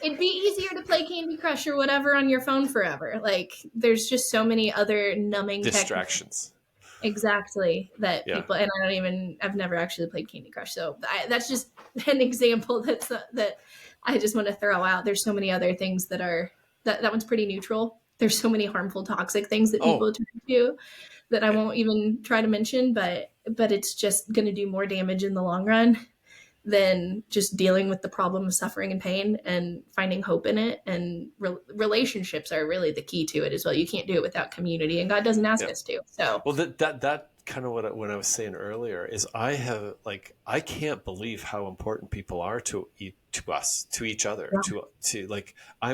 It'd be easier to play Candy Crush or whatever on your phone forever. Like, there's just so many other numbing techniques. Distractions. Exactly, that Yeah. people, and I've never actually played Candy Crush, so that's just an example that I just want to throw out. There's so many other things that one's pretty neutral. There's so many harmful, toxic things that people turn to that I won't even try to mention, but it's just going to do more damage in the long run than just dealing with the problem of suffering and pain and finding hope in it. And relationships are really the key to it as well. You can't do it without community, and God doesn't ask us to. So, well, that kind of what I was saying earlier is, I can't believe how important people are to us, to each other, yeah. to like, I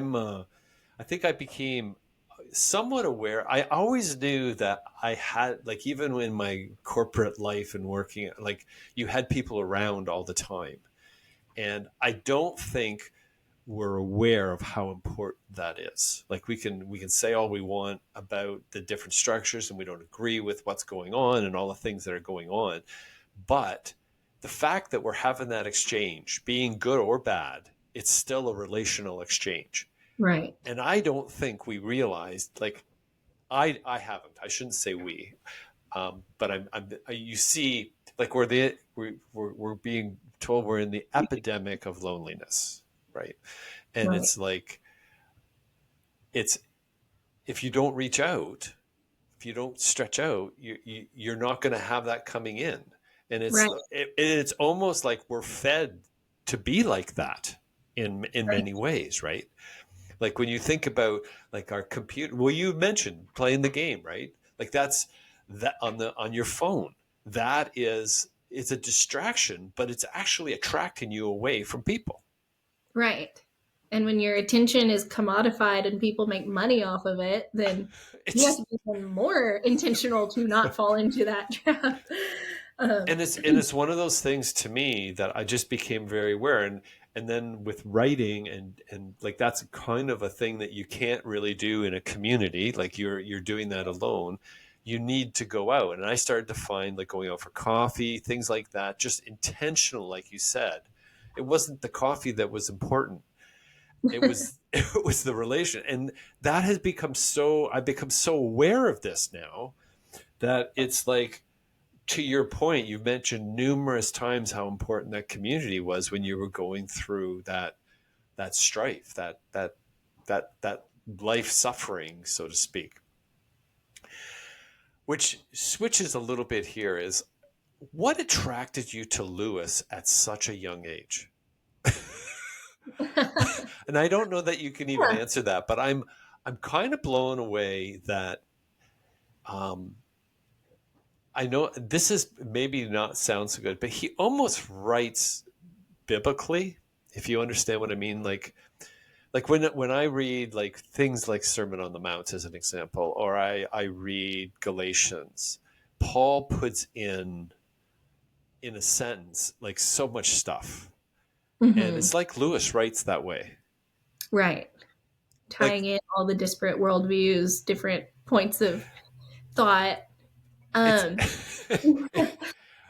think I became somewhat aware. I always knew that I had, like, even in my corporate life and working, like, you had people around all the time. And I don't think we're aware of how important that is. Like, we can say all we want about the different structures, and we don't agree with what's going on and all the things that are going on. But the fact that we're having that exchange, being good or bad, it's still a relational exchange. Right. And I don't think we realized, like, I haven't. I shouldn't say we, but you see, like, we're being told we're in the epidemic of loneliness, right? And Right. it's like, it's, if you don't reach out, if you don't stretch out, you're not going to have that coming in. And Right. it's almost like we're fed to be like that in many ways, right? Like, when you think about, like our computer. Well, you mentioned playing the game, right? Like that's that on your phone. That is, it's a distraction, but it's actually attracting you away from people. Right. And when your attention is commodified and people make money off of it, then you have It's to be even more intentional to not fall into that trap. Um, and it's one of those things to me that I just became very aware. And then with writing and like that's kind of a thing that you can't really do in a community. Like you're doing that alone. You need to go out. And I started to find like going out for coffee, things like that, just intentional, like you said. It wasn't the coffee that was important. It was it was the relation. And that has become so I've become so aware of this now that it's like, to your point, you've mentioned numerous times how important that community was when you were going through that strife, that life suffering, so to speak. Which switches a little bit here is, what attracted you to Lewis at such a young age? And I don't know that you can even answer that, but I'm kind of blown away that um, I know this is maybe not sound so good, but he almost writes biblically, if you understand what I mean. Like when I read like things like Sermon on the Mount as an example, or I read Galatians, Paul puts in a sentence like so much stuff. And mhm. it's like Lewis writes that way. Right. Like Tying in all the disparate worldviews, different points of thought. it's Um,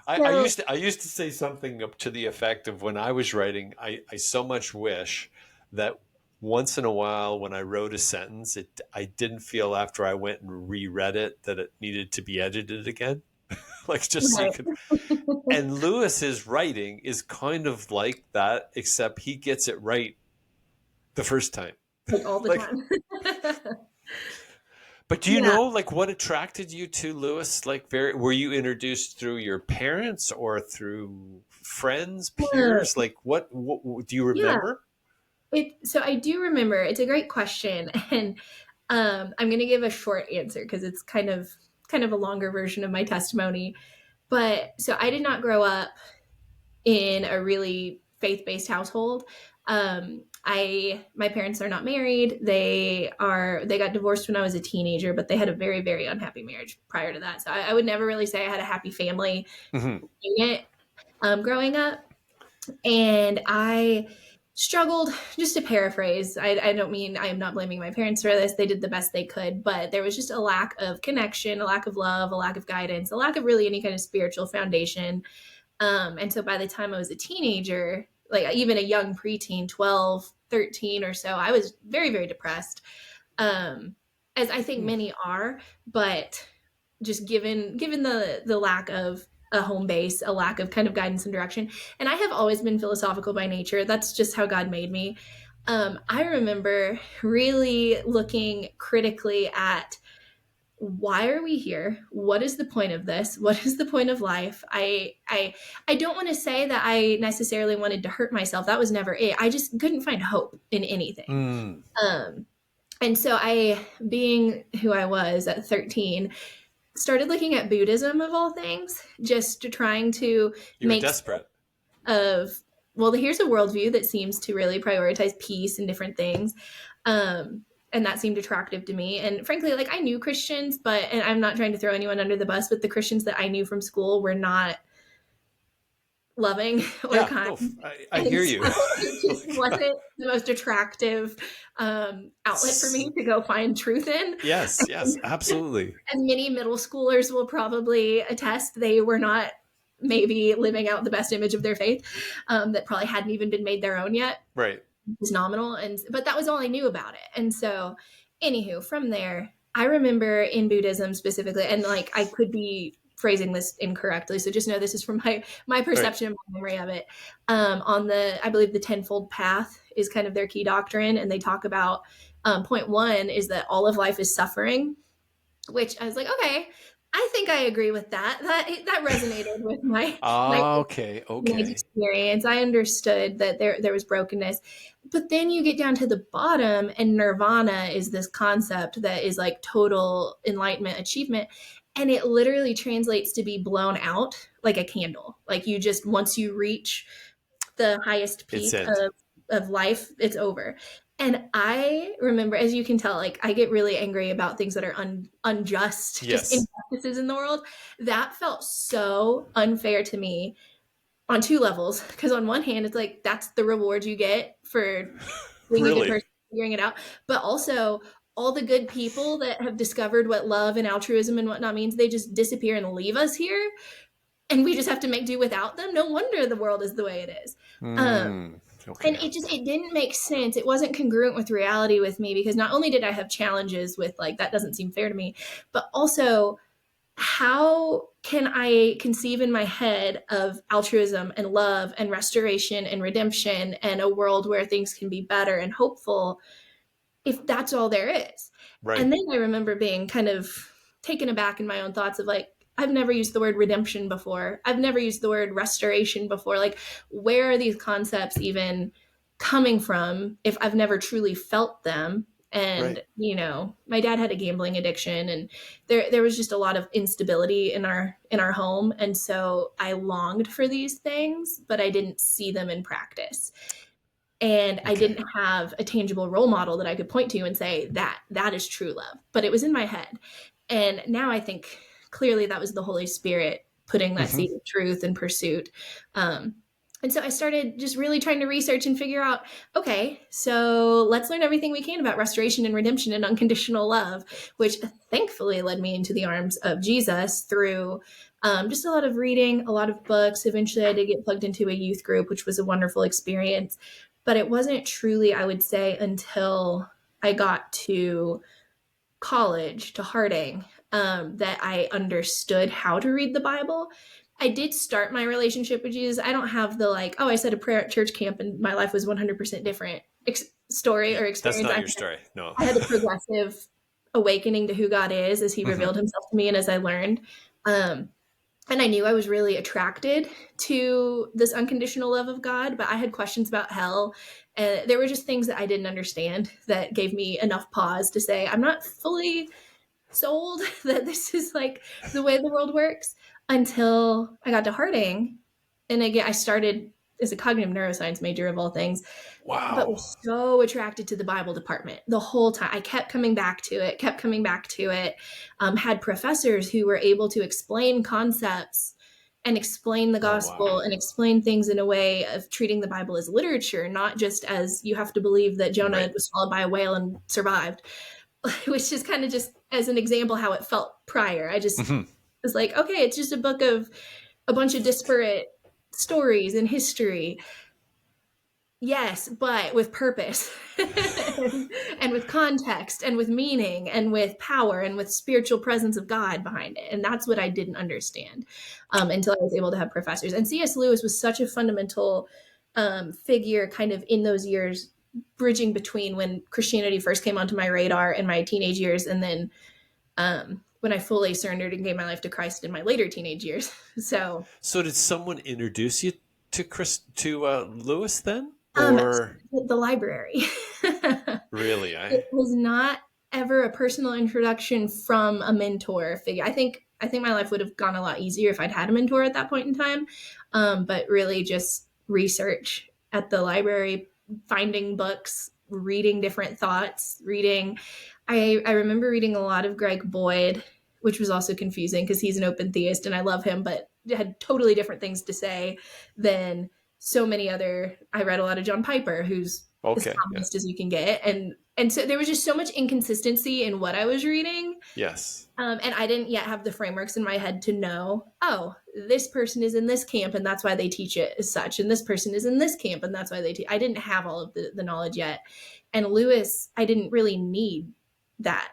I so, used to say something up to the effect of, when I was writing, I so much wish that once in a while when I wrote a sentence, I didn't feel after I went and reread it that it needed to be edited again. Like just so you right. could. And Lewis's writing is kind of like that, except he gets it right the first time. Like all the Like, time. but do you Yeah. know like what attracted you to Lewis? Like, very, were you introduced through your parents or through friends, peers? Like, what do you Yeah. remember? So I do remember. It's a great question, and I'm going to give a short answer because it's kind of a longer version of my testimony. But so I did not grow up in a really faith-based household. I My parents are not married. They got divorced when I was a teenager, but they had a very very unhappy marriage prior to that. So I would never really say I had a happy family Hmm. unit growing up. And I struggled, just to paraphrase. I don't mean, I am not blaming my parents for this. They did the best they could, but there was just a lack of connection, a lack of love, a lack of guidance, a lack of really any kind of spiritual foundation. And so by the time I was a teenager, like even a young preteen, 12, 13 or so, I was very, very depressed. Um, as I think many are, but just given the lack of a home base, a lack of kind of guidance and direction. And I have always been philosophical by nature. That's just how God made me. I remember really looking critically at, why are we here? What is the point of this? What is the point of life? I don't want to say that I necessarily wanted to hurt myself. That was never it. I just couldn't find hope in anything. Mm. Um, and so I, being who I was at 13, started looking at Buddhism of all things, just trying to You were make sense desperate. of, well, here's a worldview that seems to really prioritize peace and different things. Um, and that seemed attractive to me. And frankly, like I knew Christians, and I'm not trying to throw anyone under the bus, but the Christians that I knew from school were not loving or Yeah, kind. no, I And hear so you. it Oh just my God. wasn't the most attractive outlet for me to go find truth in. Yes, yes, absolutely. As many middle schoolers will probably attest, they were not maybe living out the best image of their faith, that probably hadn't even been made their own yet. Right. It was nominal, but that was all I knew about it. And so, anywho, from there, I remember in Buddhism specifically, and like I could be phrasing this incorrectly, so just know this is from my Right. perception and my memory of it. On I believe the tenfold path is kind of their key doctrine, and they talk about point one is that all of life is suffering, which I was like, okay, I think I agree with that. That resonated with my Okay, teenage okay. experience. I understood that there was brokenness. But then you get down to the bottom, and nirvana is this concept that is like total enlightenment achievement. And it literally translates to be blown out like a candle. Like you just, once you reach the highest It's peak end. of life, it's over. And I remember, as you can tell, like I get really angry about things that are unjust, just Yes. injustices in the world. That felt so unfair to me on two levels. Because on one hand, it's like that's the reward you get for being a good Really? person, figuring it out. But also, all the good people that have discovered what love and altruism and whatnot means, they just disappear and leave us here. And we just have to make do without them. No wonder the world is the way it is. And Okay. it didn't make sense. It wasn't congruent with reality with me because not only did I have challenges with like that doesn't seem fair to me, but also how can I conceive in my head of altruism and love and restoration and redemption and a world where things can be better and hopeful if that's all there is? Right. And then I remember being kind of taken aback in my own thoughts of like, I've never used the word redemption before. I've never used the word restoration before. Like, where are these concepts even coming from if I've never truly felt them? Right. And, my dad had a gambling addiction and there was just a lot of instability in our home. And so I longed for these things, but I didn't see them in practice. And I Okay. didn't have a tangible role model that I could point to and say that is true love, but it was in my head. And now I think clearly that was the Holy Spirit putting that Hmm. seed of truth and pursuit. um, and so I started just really trying to research and figure out, okay, so let's learn everything we can about restoration and redemption and unconditional love, which thankfully led me into the arms of Jesus through just a lot of reading, a lot of books. Eventually I did get plugged into a youth group, which was a wonderful experience. But it wasn't truly, I would say, until I got to college, to Harding, that I understood how to read the Bible. I did start my relationship with Jesus. I don't have the like, oh, I said a prayer at church camp and my life was 100% different story or That's experience. not your story. No. I had a progressive awakening to who God is as He Hmm. revealed Himself to me and as I learned. Um, and I knew I was really attracted to this unconditional love of God, but I had questions about hell. And there were just things that I didn't understand that gave me enough pause to say, I'm not fully sold that this is like the way the world works until I got to Harding. And again, I started as a cognitive neuroscience major of all things, but Wow. was so attracted to the Bible department the whole time. I kept coming back to it, kept coming back to it. Had professors who were able to explain concepts and explain the Oh, wow. gospel and explain things in a way of treating the Bible as literature, not just as you have to believe that Jonah Right. was swallowed by a whale and survived, which is kind of just as an example how it felt prior. I just Hmm. was like, okay, it's just a book of a bunch of disparate stories and history. Yes, but with purpose and with context and with meaning and with power and with spiritual presence of God behind it. And that's what I didn't understand until I was able to have professors. And C.S. Lewis was such a fundamental figure kind of in those years, bridging between when Christianity first came onto my radar in my teenage years and then when I fully surrendered and gave my life to Christ in my later teenage years. So So did someone introduce you to Lewis then, um, or the library. really? It was not ever a personal introduction from a mentor figure. I think my life would have gone a lot easier if I'd had a mentor at that point in time. But really just research at the library, finding books, reading different thoughts, reading. I remember reading a lot of Greg Boyd, which was also confusing because he's an open theist and I love him, but had totally different things to say than so many other. I read a lot of John Piper, who's as Okay. Yeah. Calvinist as you can get, and so there was just so much inconsistency in what I was reading, Yes. and I didn't yet have the frameworks in my head to know, oh, this person is in this camp and that's why they teach it as such, and this person is in this camp and that's why they teach. I didn't have all of the knowledge yet, and Lewis, I didn't really need that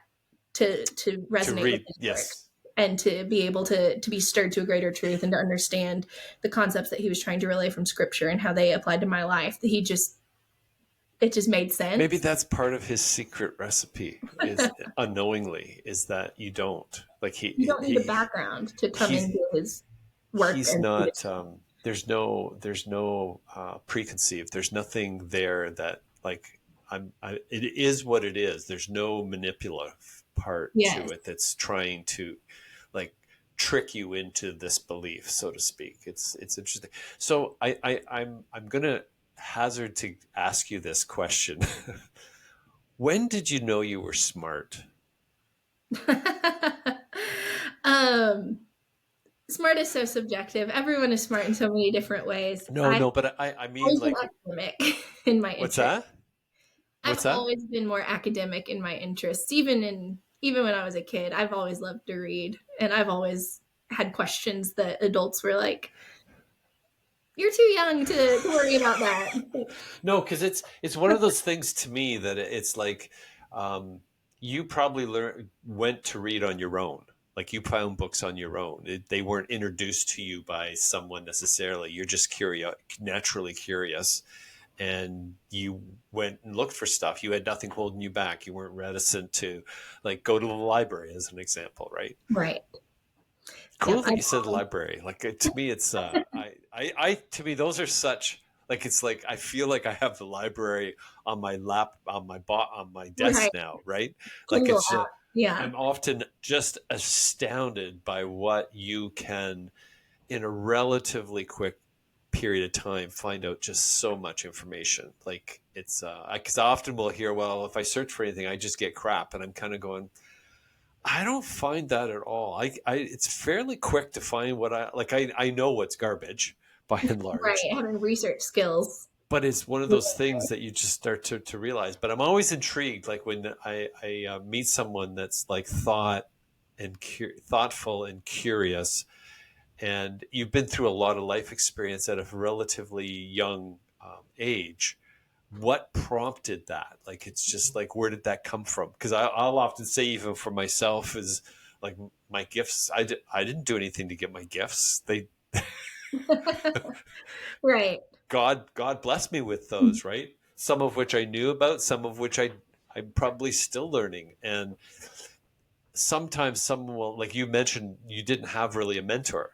to To resonate with read. his work Yes. and to be able to be stirred to a greater truth and to understand the concepts that he was trying to relay from scripture and how they applied to my life. He just it just made Maybe sense. that's part of his secret recipe is unknowingly is that you don't like You don't need a background to come he's into his work he's and see not this. there's no preconceived, there's nothing there that like it is what it is, there's no manipulative part to Yes. it that's trying to like trick you into this belief, so to speak. It's interesting. So I'm gonna hazard to ask you this question. When did you know you were smart? um, smart is so subjective. Everyone is smart in so many different ways. No, I've no, but I mean always been like academic in my what's interest. that? I've What's that? always been more academic in my interests, even when I was a kid. I've always loved to read, and I've always had questions that adults were like, "You're too young to worry about that." No, because it's one of those things to me that it's like um, you probably went to read on your own. Like you found books on your own. They weren't introduced to you by someone necessarily. You're just curious, naturally curious, and you went and looked for stuff. You had nothing holding you back. You weren't reticent to, like, go to the library as an example, right? Right. Yep. Cool that you said library. Like to me, it's to me those are such like it's like I feel like I have the library on my lap on my desk Right. now, right? Like Kindle it's app. Yeah. I'm often just astounded by what you can in a relatively quick period of time find out just so much information. Like it's because I often will hear, well, if I search for anything, I just get crap, and I'm kind of going, I don't find that at all. It's fairly quick to find what I like. I know what's garbage by and Right. large, Having research skills. but it's one of those things that you just start to realize. But I'm always intrigued, like when I meet someone that's like thoughtful and curious, and you've been through a lot of life experience at a relatively young age. What prompted that? Like, it's just like, where did that come from? Because I'll often say, even for myself, is like my gifts. I didn't do anything to get my gifts. Right. God blessed me with those, right? Some of which I knew about, some of which I'm probably still learning. And sometimes someone will, like you mentioned, you didn't have really a mentor,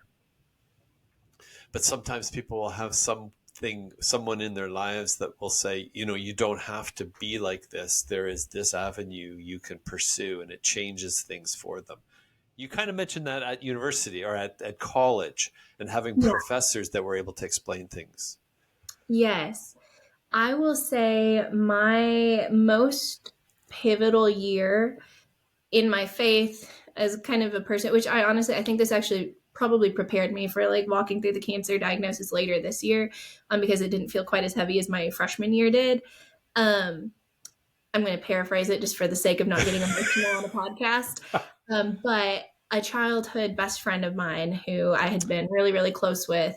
but sometimes people will have someone in their lives that will say, you don't have to be like this, there is this avenue you can pursue, and it changes things for them. You kind of mentioned that at university or at college, and having Yeah. professors that were able to explain things. Yes. I will say my most pivotal year in my faith as kind of a person, which I think this actually probably prepared me for like walking through the cancer diagnosis later this year, because it didn't feel quite as heavy as my freshman year did. Um, I'm going to paraphrase it just for the sake of not getting emotional on a podcast. But a childhood best friend of mine who I had been really, really close with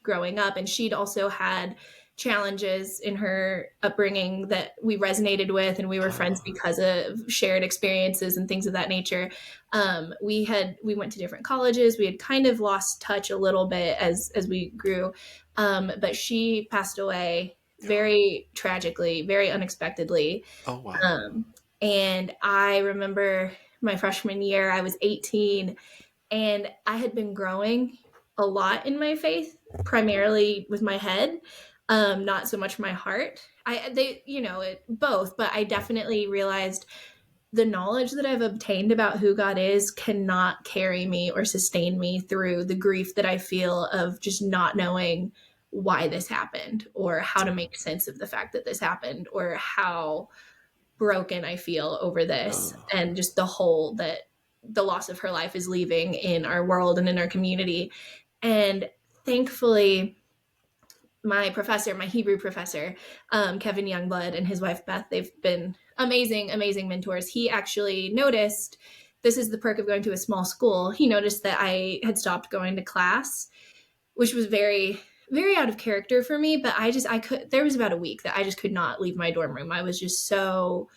growing up, and she'd also had challenges in her upbringing that we resonated with, and we were friends because of shared experiences and things of that nature. We went to different colleges. We had kind of lost touch a little bit as we grew, but she passed away very tragically, very unexpectedly. Oh, wow. Um, and I remember my freshman year, I was 18, and I had been growing a lot in my faith, primarily with my head, not so much my heart. Both, but I definitely realized the knowledge that I've obtained about who God is cannot carry me or sustain me through the grief that I feel of just not knowing why this happened, or how to make sense of the fact that this happened, or how broken I feel over this, Oh, and just the hole that the loss of her life is leaving in our world and in our community. And thankfully, my professor, my Hebrew professor, Kevin Youngblood, and his wife Beth, they've been amazing, amazing mentors. He actually noticed, this is the perk of going to a small school. He noticed that I had stopped going to class, which was very, very out of character for me. But there was about a week that I just could not leave my dorm room. I was just so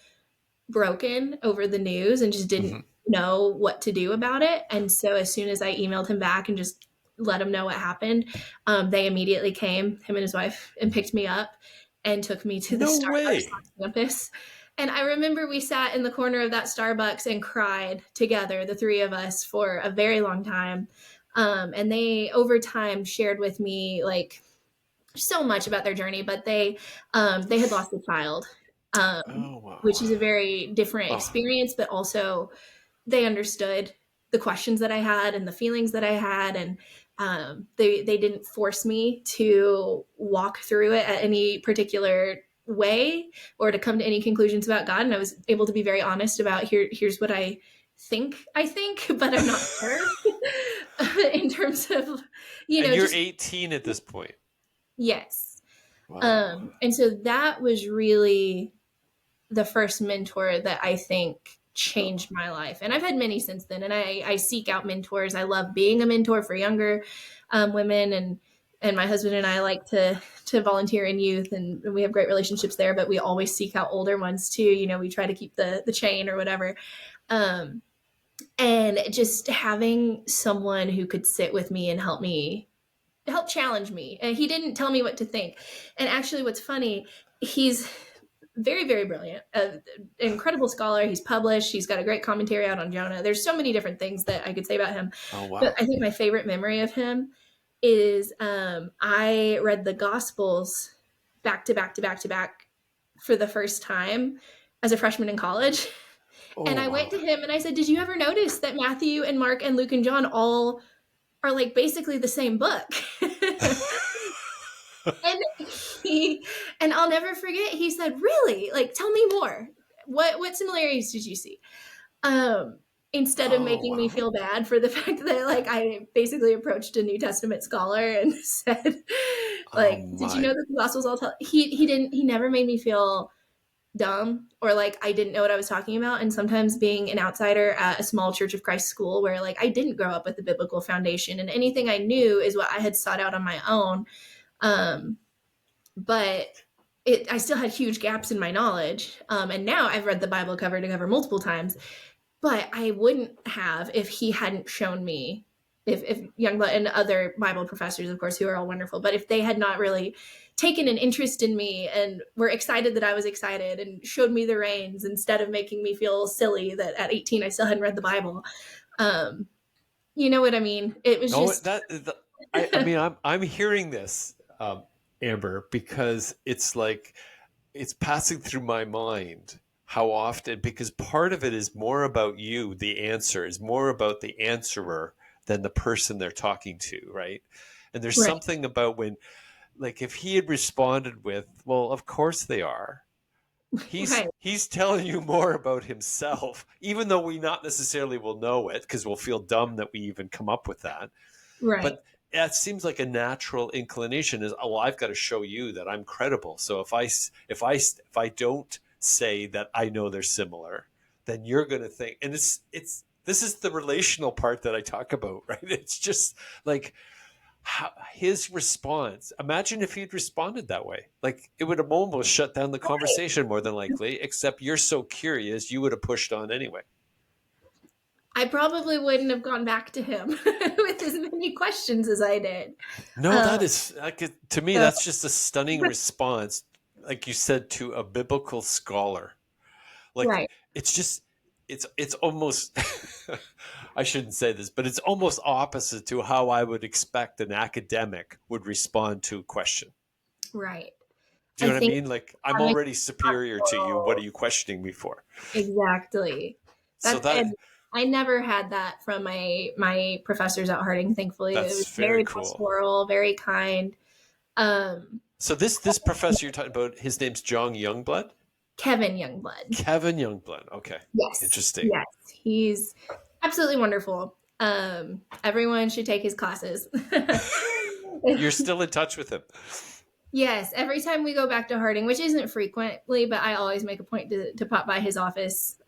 broken over the news and just didn't mhm. know what to do about it. And so as soon as I emailed him back and just let him know what happened, they immediately came, him and his wife, and picked me up. and took me to the No Starbucks way. on campus. And I remember we sat in the corner of that Starbucks and cried together, the three of us, for a very long time. And they, over time, shared with me like so much about their journey, but they had lost a child, Oh, wow. which is a very different Oh, experience, but also they understood the questions that I had and the feelings that I had, and they didn't force me to walk through it at any particular way or to come to any conclusions about God. And I was able to be very honest about here's what I think, but I'm not sure in terms of, and you're just 18 at this point. yes. Wow. And so that was really the first mentor that I think changed my life. And I've had many since then. And I seek out mentors. I love being a mentor for younger women. And my husband and I like to volunteer in youth, and we have great relationships there, but we always seek out older ones too. We try to keep the chain or whatever. And just having someone who could sit with me and help challenge me. And he didn't tell me what to think. And actually, what's funny, he's very, very brilliant, incredible scholar. He's published. He's got a great commentary out on Jonah. There's so many different things that I could say about him. Oh, But wow. I think my favorite memory of him is I read the Gospels back to back to back to back for the first time as a freshman in college. And Oh, I went wow. to him and I said, "Did you ever notice that Matthew and Mark and Luke and John all are like basically the same book?" And he and I'll never forget, he said, "Really? Like, tell me more. What similarities did you see?" Instead of Oh, making me wow. feel bad for the fact that like I basically approached a New Testament scholar and said, Oh, like, "Did you know my. that the Gospels all tell?" He never made me feel dumb or like I didn't know what I was talking about. And sometimes being an outsider at a small Church of Christ school where like I didn't grow up with a biblical foundation and anything I knew is what I had sought out on my own. Um, but I still had huge gaps in my knowledge. And now I've read the Bible cover to cover multiple times, but I wouldn't have if he hadn't shown me, if Youngblood and other Bible professors, of course, who are all wonderful, but if they had not really taken an interest in me and were excited that I was excited and showed me the reins instead of making me feel silly that at 18 I still hadn't read the Bible. Um, you know what I mean? It was No, just I mean, I'm hearing this, Amber, because it's like it's passing through my mind how often, because part of it is more about you, the answer is more about the answerer than the person they're talking to, right? And there's right, something about when, like, if he had responded with, "Well, of course they are," right, he's telling you more about himself, even though we not necessarily will know it because we'll feel dumb that we even come up with that. right, But that seems like a natural inclination is, "Oh, well, I've got to show you that I'm credible. So if I don't say that I know they're similar, then you're going to think." And it's this is the relational part that I talk about, right? It's just like how, his response. Imagine if he'd responded that way. Like, it would have almost shut down the conversation more than likely, except you're so curious, you would have pushed on anyway. I probably wouldn't have gone back to him with as many questions as I did. No, that Um, is like, to me, so that's just a stunning response, like you said, to a biblical scholar. Like, right, it's just it's almost I shouldn't say this, but it's almost opposite to how I would expect an academic would respond to a question. right. Do you I know what I think mean? Like, I'm having already superior to you. What are you questioning me for? exactly. So That's that and I never had that from my professors at Harding. Thankfully, it was that's very very cool. pastoral, very kind. Um, So this professor you're talking about, his name's John Youngblood, Kevin Youngblood. Kevin Youngblood. Okay, Yes, interesting. yes, he's absolutely wonderful. Everyone should take his classes. You're still in touch with him. Yes, every time we go back to Harding, which isn't frequently, but I always make a point to pop by his office,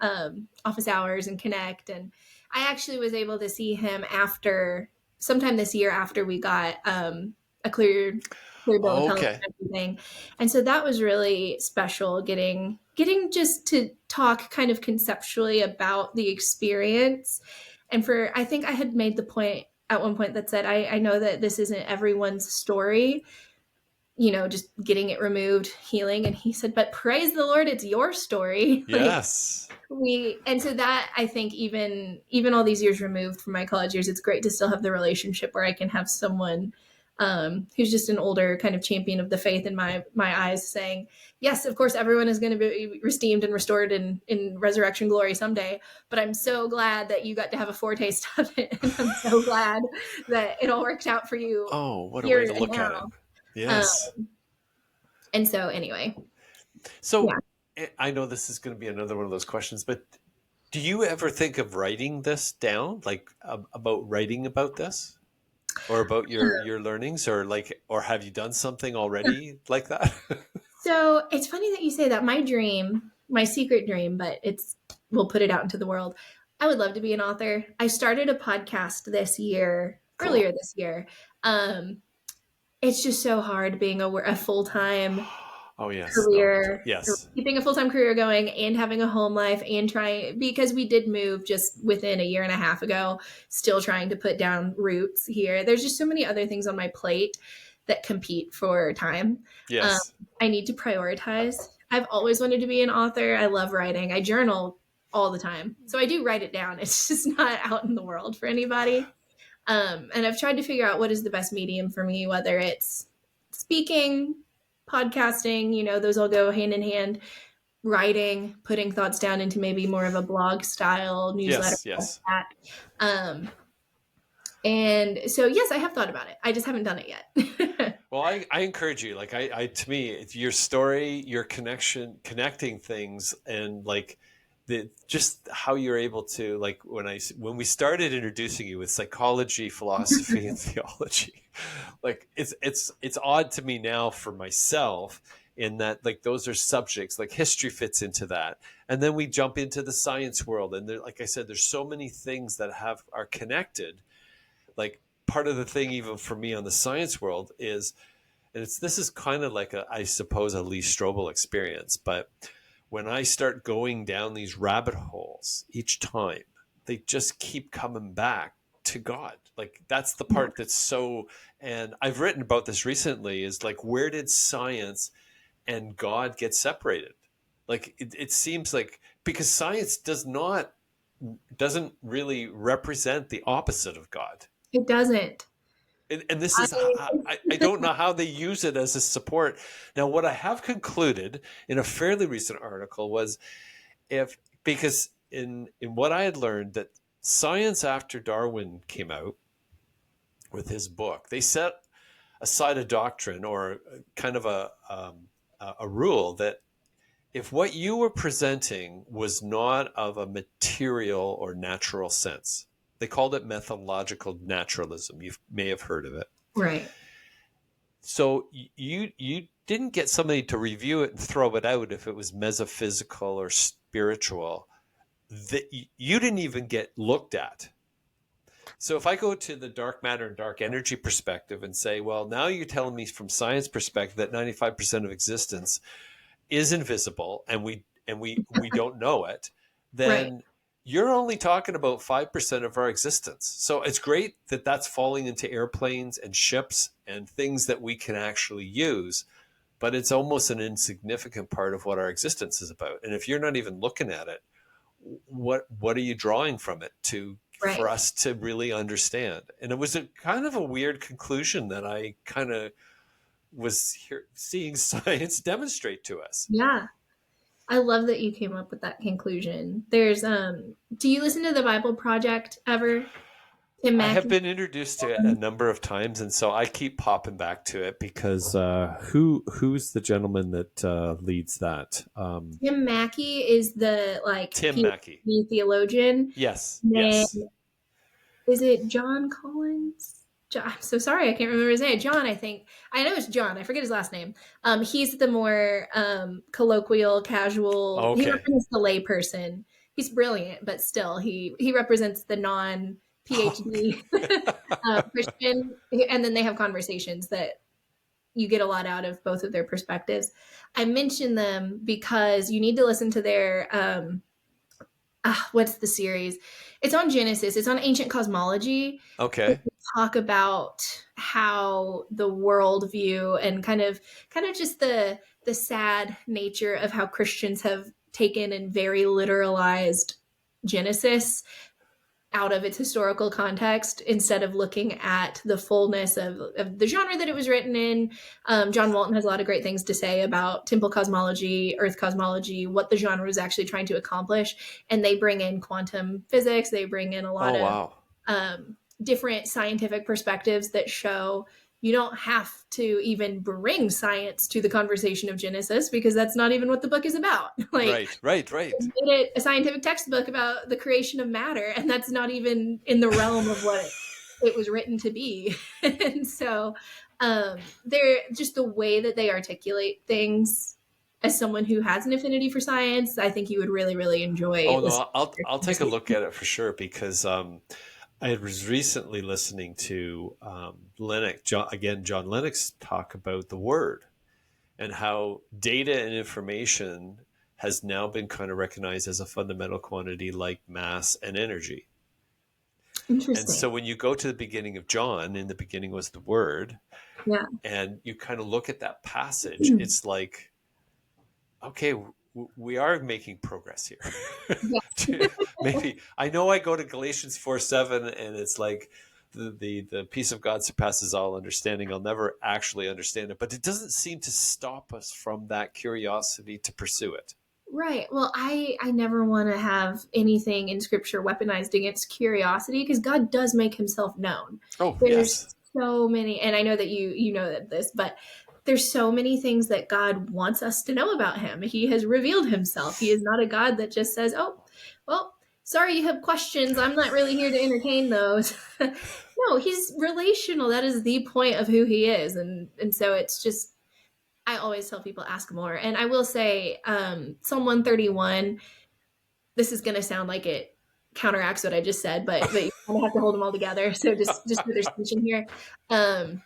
office hours and connect. And I actually was able to see him after sometime this year after we got a clear bill of health Okay. and everything. And so that was really special getting just to talk kind of conceptually about the experience. And for I think I had made the point at one point that said I know that this isn't everyone's story, just getting it removed, healing. And he said, but praise the Lord, it's your story. Yes. And so that, I think, even all these years removed from my college years, it's great to still have the relationship where I can have someone who's just an older kind of champion of the faith in my eyes, saying, yes, of course, everyone is going to be redeemed and restored in resurrection glory someday. But I'm so glad that you got to have a foretaste of it. And I'm so glad that it all worked out for you Oh, what a way here to and look at it. now. Yes. And so anyway, So yeah. I know this is going to be another one of those questions, but do you ever think of writing this down, like about writing about this, or about your learnings, or have you done something already like that? So it's funny that you say that. My dream, my secret dream, but we'll put it out into the world. I would love to be an author. I started a podcast Cool. earlier this year. It's just so hard being a full-time Oh yes, no, career, yes, keeping a full-time career going and having a home life and trying, because we did move just within a year and a half ago, still trying to put down roots here. There's just so many other things on my plate that compete for time. Um, yes. I need to prioritize. I've always wanted to be an author. I love writing. I journal all the time. So I do write it down. It's just not out in the world for anybody. And I've tried to figure out what is the best medium for me, whether it's speaking, podcasting, those all go hand in hand, writing, putting thoughts down into maybe more of a blog style newsletter Yes, like yes. that. And so, yes, I have thought about it. I just haven't done it yet. Well, I encourage you. Like to me, it's your story, your connecting things, and like just how you're able to, like when we started introducing you with psychology, philosophy, and theology, like it's odd to me now for myself in that, like, those are subjects, like history fits into that, and then we jump into the science world, and there, like I said, there's so many things that are connected. Like, part of the thing, even for me, on the science world is, and this is kind of like I suppose, a Lee Strobel experience, but when I start going down these rabbit holes each time, they just keep coming back to God. Like, that's the part that's so, and I've written about this recently, is like, where did science and God get separated? Like, it seems like, because science doesn't really represent the opposite of God. It doesn't. And this is, I, I don't know how they use it as a support. Now, what I have concluded in a fairly recent article was, because in what I had learned, that science, after Darwin came out with his book, they set aside a doctrine, or kind of a rule, that if what you were presenting was not of a material or natural sense, they called it methodological naturalism. You may have heard of it. right. So you didn't get somebody to review it and throw it out if it was metaphysical or spiritual. That you didn't even get looked at. So if I go to the dark matter and dark energy perspective and say, well, now you're telling me from science perspective that 95% of existence is invisible, and we don't know it, Right. then you're only talking about 5% of our existence. So it's great that that's falling into airplanes and ships and things that we can actually use, but it's almost an insignificant part of what our existence is about. And if you're not even looking at it, what are you drawing from it Right. for us to really understand? And it was a kind of a weird conclusion that I kind of was seeing science demonstrate to us. Yeah. I love that you came up with that conclusion. Do you listen to the Bible Project ever? Tim I have Mackey? been introduced to it a number of times, and so I keep popping back to it because who's the gentleman that leads that? Tim Mackey is the Tim Mackey. PhD theologian. Yes, And yes. is it John Collins? I'm so sorry, I can't remember his name. John, I think. I know it's John. I forget his last name. He's the more colloquial, casual. He Okay. represents the layperson. He's brilliant, but still, he represents the non PhD Christian. And then they have conversations that you get a lot out of both of their perspectives. I mention them because you need to listen to their what's the series? It's on Genesis. It's on ancient cosmology. They Okay. talk about how the worldview and kind of just the sad nature of how Christians have taken and very literalized Genesis out of its historical context instead of looking at the fullness of the genre that it was written in. John Walton has a lot of great things to say about temple cosmology, earth cosmology, what the genre was actually trying to accomplish. And they bring in quantum physics, they bring in a lot Oh, of wow. different scientific perspectives that show you don't have to even bring science to the conversation of Genesis because that's not even what the book is about. Like, Right, right, right. made it a scientific textbook about the creation of matter, and that's not even in the realm of what it was written to be. And so they're just the way that they articulate things. As someone who has an affinity for science, I think you would really, really enjoy Oh listening no, to their I'll take a look conversation. at it for sure because I was recently listening to John Lennox talk about the word and how data and information has now been kind of recognized as a fundamental quantity like mass and energy. And Interesting. so when you go to the beginning of John, in the beginning was the word, Yeah. and you kind of look at that passage, it's like, okay, we are making progress Yeah. here. Maybe I know I go to Galatians 4:7, and it's like the peace of God surpasses all understanding. I'll never actually understand it, but it doesn't seem to stop us from that curiosity to pursue it. Right. Well, I never want to have anything in scripture weaponized against curiosity because God does make himself known. Oh There's yes. so many, and I know that you know that this, but there's so many things that God wants us to know about him. He has revealed himself. He is not a God that just says, "Oh, well, sorry you have questions. I'm not really here to entertain those." No, he's relational. That is the point of who he is. And so it's just I always tell people ask more. And I will say, Psalm 131, this is going to sound like it counteracts what I just said, but you kind of have to hold them all together. So just for their tension here. Um,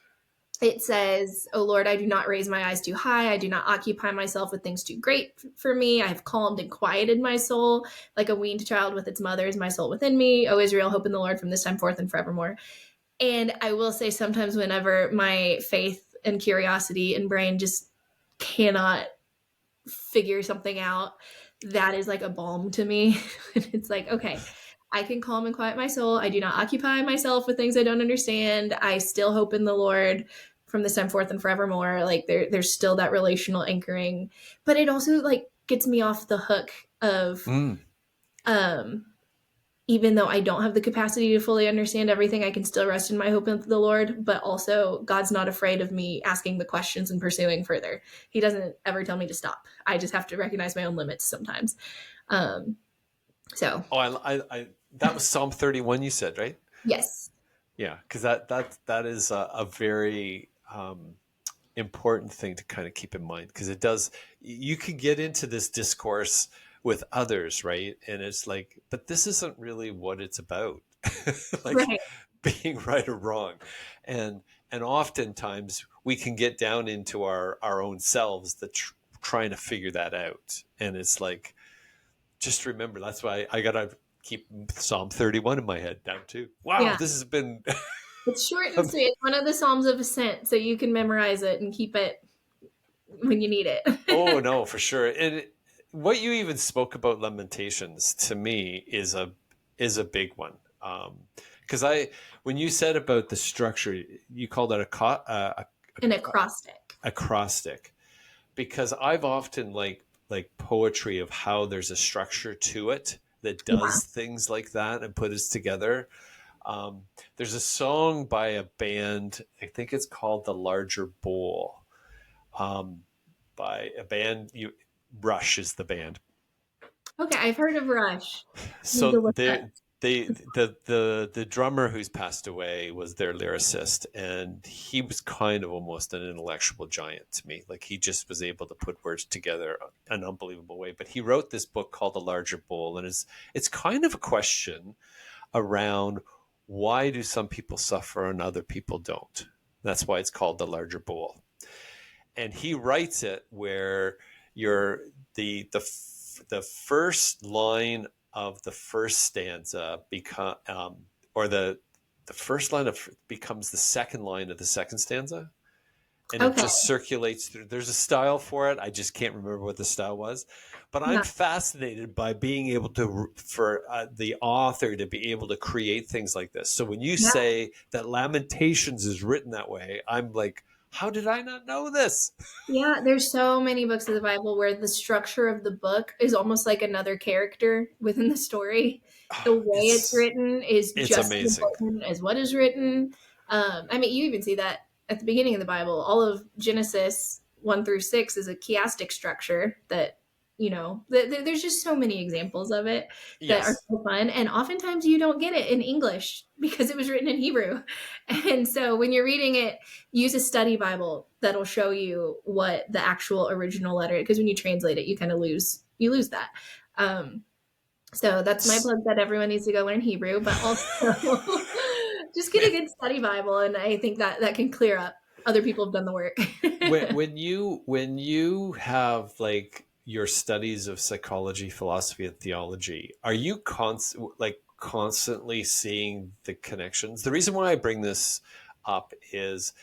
it says, "O Lord, I do not raise my eyes too high. I do not occupy myself with things too great for me. I have calmed and quieted my soul like a weaned child with its mother is my soul within me. O Israel, hope in the Lord from this time forth and forevermore." And I will say sometimes whenever my faith and curiosity and brain just cannot figure something out, that is like a balm to me. It's like, okay, I can calm and quiet my soul. I do not occupy myself with things I don't understand. I still hope in the Lord from this time forth and forevermore. Like there's still that relational anchoring, but it also like gets me off the hook of Mm. um even though I don't have the capacity to fully understand everything, I can still rest in my hope in the Lord. But also, God's not afraid of me asking the questions and pursuing further. He doesn't ever tell me to stop. I just have to recognize my own limits sometimes. Um, so, Oh, that was Psalm 31. You said, right? yes. Yeah, because that is a very important thing to kind of keep in mind because it does. You can get into this discourse with others, right? And it's like, but this isn't really what it's about, like Right. being right or wrong, and and oftentimes we can get down into our own selves that trying to figure that out, and it's like, just remember that's why I gotta keep Psalm 31 in my head now too. Wow, Yeah. this has been. It's short and sweet. It's one of the Psalms of Ascent, so you can memorize it and keep it when you need Oh it. no, for sure. And what you even spoke about Lamentations to me is a big one. Because when you said about the structure, you called it An acrostic. acrostic. Because I've often like poetry of how there's a structure to it that Yeah. does things like that and put us together. Um, there's a song by a band, I think it's called The Larger Bowl, um, by a band. Rush is the band. Okay, I've heard of Rush. Need to So look up. the drummer who's passed away was their lyricist, and he was kind of almost an intellectual giant to me. Like he just was able to put words together an unbelievable way. But he wrote this book called The Larger Bowl, and it's kind of a question around why do some people suffer and other people don't. That's why it's called The Larger Bowl. And he writes it where you're the first line of the first stanza become or the the first line of becomes the second line of the second stanza, and it Okay. just circulates through. There's a style for it. I just can't remember what the style was, but I'm Yeah. fascinated by being able to, for the author to be able to create things like this. So when you Yeah. say that Lamentations is written that way, I'm like, how did I not know this? Yeah, there's so many books of the Bible where the structure of the book is almost like another character within the story. The way it's It's written is it's just as amazing. important as what is written. I mean, you even see that at the beginning of the Bible. All of Genesis 1 through 6 is a chiastic structure that, there's just so many examples of it that are Yes. so fun. And oftentimes you don't get it in English because it was written in Hebrew. And so when you're reading it, use a study Bible that'll show you what the actual original letter, because when you translate it, you lose that. Um, so that's my plug that everyone needs to go learn Hebrew, but also just get a good study Bible, and I think that that can clear up. Other people have done the work. When you have like your studies of psychology, philosophy, and theology, are you constantly seeing the connections? The reason why I bring this up is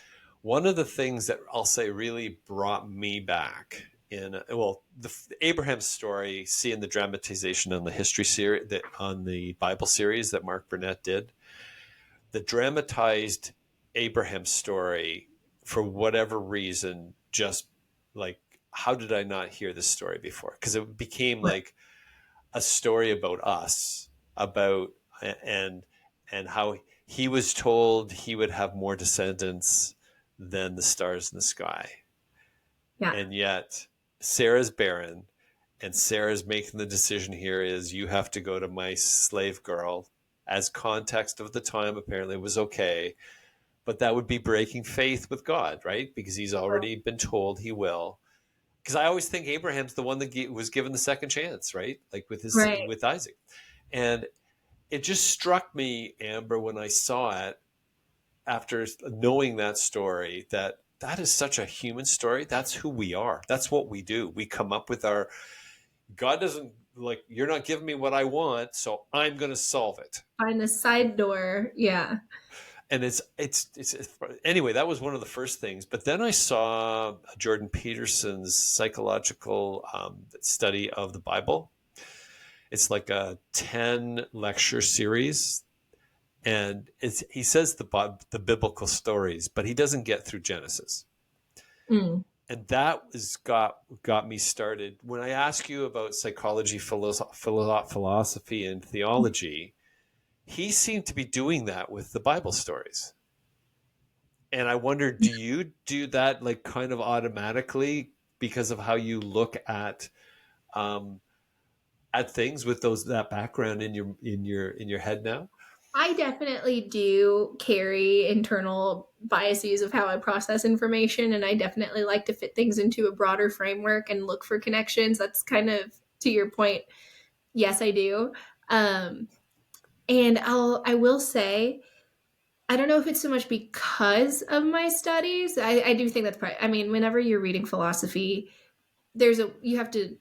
one of the things that I'll say really brought me back in, well, the Abraham story, seeing the dramatization on the history series, that on the Bible series that Mark Burnett did, the dramatized Abraham story, for whatever reason, just like, how did I not hear this story before? Because it became like a story about us, about, and and how he was told he would have more descendants than the stars in the sky, Yeah. and yet Sarah's barren, and Sarah's making the decision here is, you have to go to my slave girl. As context of the time, apparently it was okay, but that would be breaking faith with God, right? Because he's already been told he will. Because I always think Abraham's the one that was given the second chance, right? Like Right. with Isaac, and it just struck me, Amber, when I saw it after knowing that story, that that is such a human story. That's who we are. That's what we do. We come up with our, God doesn't, like, you're not giving me what I want, so I'm going to solve it. Find the side door. Yeah. And it's anyway, that was one of the first things. But then I saw Jordan Peterson's psychological study of the Bible. It's like a 10 lecture series, and he says the biblical stories, but he doesn't get through Genesis. Mm. And that was got me started. When I ask you about psychology, philosophy, and theology, he seemed to be doing that with the Bible stories. And I wonder, do you do that like kind of automatically because of how you look um, at things with that background in your head now? I definitely do carry internal biases of how I process information, and I definitely like to fit things into a broader framework and look for connections. That's kind of to your point. Yes, I do. Um, and I will say, I don't know if it's so much because of my studies. I do think that's probably, I mean, whenever you're reading philosophy, you have to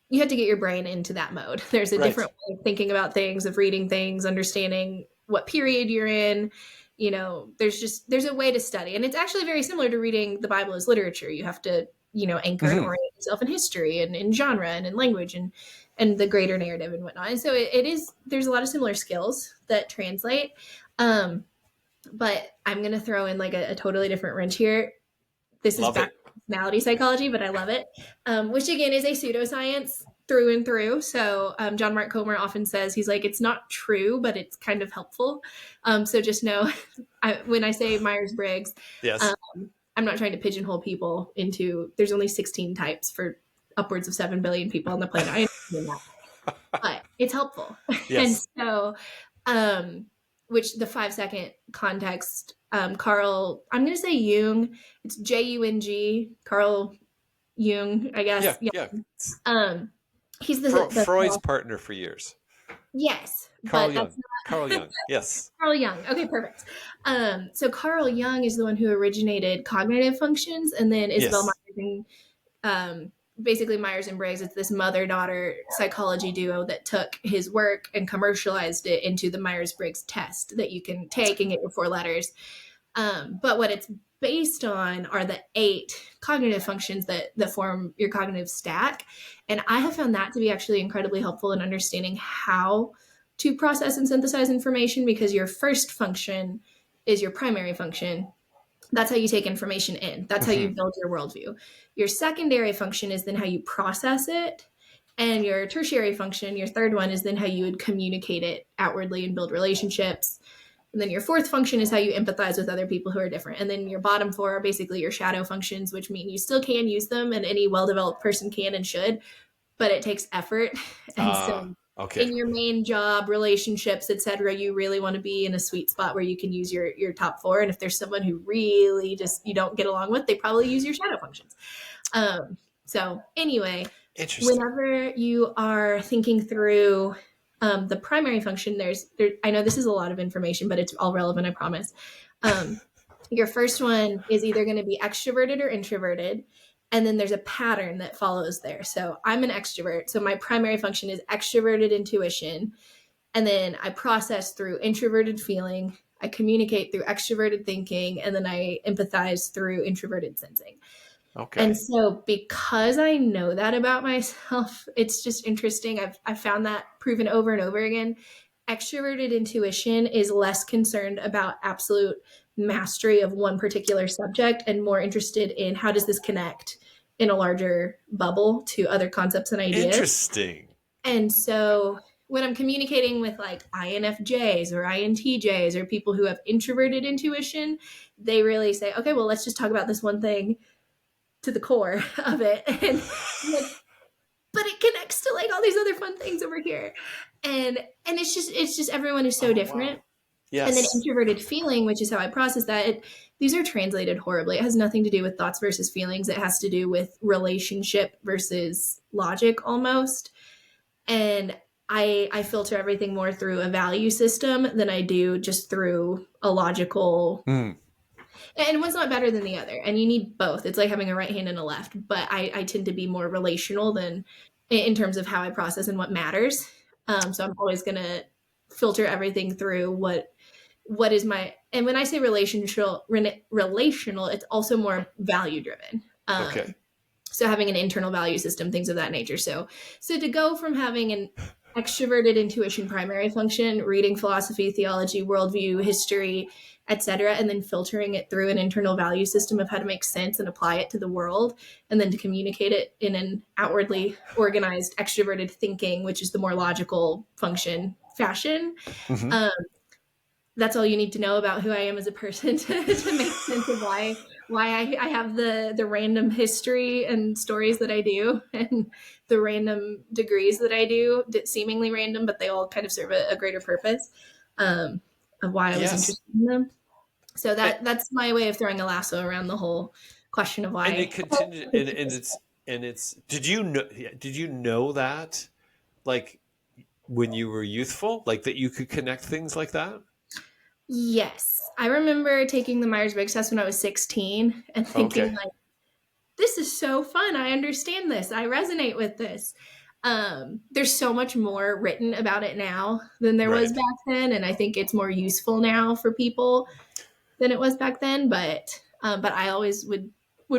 get your brain into that mode. There's a Right. different way of thinking about things, of reading things, understanding what period you're in. There's a way to study. And it's actually very similar to reading the Bible as literature. You have to, anchor and Mm-hmm. orient yourself in history and in genre and in language and the greater narrative and whatnot. And so there's a lot of similar skills that translate. Um, but I'm going to throw in like a totally different wrench here. This is Love back it. to personality psychology, but I love it, which again is a pseudoscience through and through. So John Mark Comer often says, he's like, it's not true, but it's kind of helpful. So just know, when I say Myers-Briggs, Yes. um, I'm not trying to pigeonhole people into, there's only 16 types for upwards of 7 billion people on the planet. I understand that, but it's helpful. And Yes. so, um, which the 5 second context, Carl, I'm going to say Jung, it's Jung, Carl Jung, I guess. Yeah. Yeah. Yeah. Um, he's the Freud's partner for years. yes, Carl but that's Jung. Carl not Jung. Yes. Carl Jung. Okay, perfect. So Carl Jung is the one who originated cognitive functions, and then Isabel Yes. Myers and basically Myers and Briggs. It's this mother-daughter psychology duo that took his work and commercialized it into the Myers-Briggs test that you can take and get your 4 letters. But what it's based on are the 8 cognitive functions that form your cognitive stack. And I have found that to be actually incredibly helpful in understanding how to process and synthesize information, because your first function is your primary function. That's how you take information in. That's how you Mhm. build your worldview. Your secondary function is then how you process it. And your tertiary function, your third one, is then how you would communicate it outwardly and build relationships. And then your fourth function is how you empathize with other people who are different. And then your bottom 4 are basically your shadow functions, which mean you still can use them, and any well-developed person can and should, but it takes effort. And so Okay. in your main job, relationships, etc., you really want to be in a sweet spot where you can use your top 4. And if there's someone who really just you don't get along with, they probably use your shadow functions. So anyway, Interesting. whenever you are thinking through the primary function, I know this is a lot of information, but it's all relevant, I promise. Your first one is either going to be extroverted or introverted. And then there's a pattern that follows there. So I'm an extrovert. So my primary function is extroverted intuition. And then I process through introverted feeling. I communicate through extroverted thinking. And then I empathize through introverted sensing. And Okay. so because I know that about myself, it's just interesting. I've found that proven over and over again. Extroverted intuition is less concerned about absolute mastery of one particular subject and more interested in how does this connect in a larger bubble to other concepts and ideas. Interesting. And so when I'm communicating with like INFJs or INTJs or people who have introverted intuition, they really say, okay, well, let's just talk about this one thing to the core of it. And but it connects to like all these other fun things over here. And it's just everyone is so Oh, different. wow. And then Yes. introverted feeling, which is how I process that, these are translated horribly. It has nothing to do with thoughts versus feelings. It has to do with relationship versus logic almost. And I filter everything more through a value system than I do just through a logical, Mm. and one's not better than the other, and you need both. It's like having a right hand and a left, but I tend to be more relational than in terms of how I process and what matters. So I'm always going to filter everything through what is my, and when I say relational, it's also more value driven. Okay. So having an internal value system, things of that nature. So to go from having an extroverted intuition primary function, reading philosophy, theology, worldview, history, etc., and then filtering it through an internal value system of how to make sense and apply it to the world, and then to communicate it in an outwardly organized extroverted thinking, which is the more logical function fashion. Mm-hmm. um, that's all you need to know about who I am as a person to make sense of why I have the random history and stories that I do, and the random degrees that I do, seemingly random, but they all kind of serve a greater purpose, of why I was Yes. interested in them. So And, that's my way of throwing a lasso around the whole question of and it why. continued, and it's. Did you know that, like, when you were youthful, like that you could connect things like that? Yes, I remember taking the Myers-Briggs test when I was 16 and thinking Okay. like, this is so fun. I understand this. I resonate with this. There's so much more written about it now than there was Right. back then, and I think it's more useful now for people than it was back then. But I always would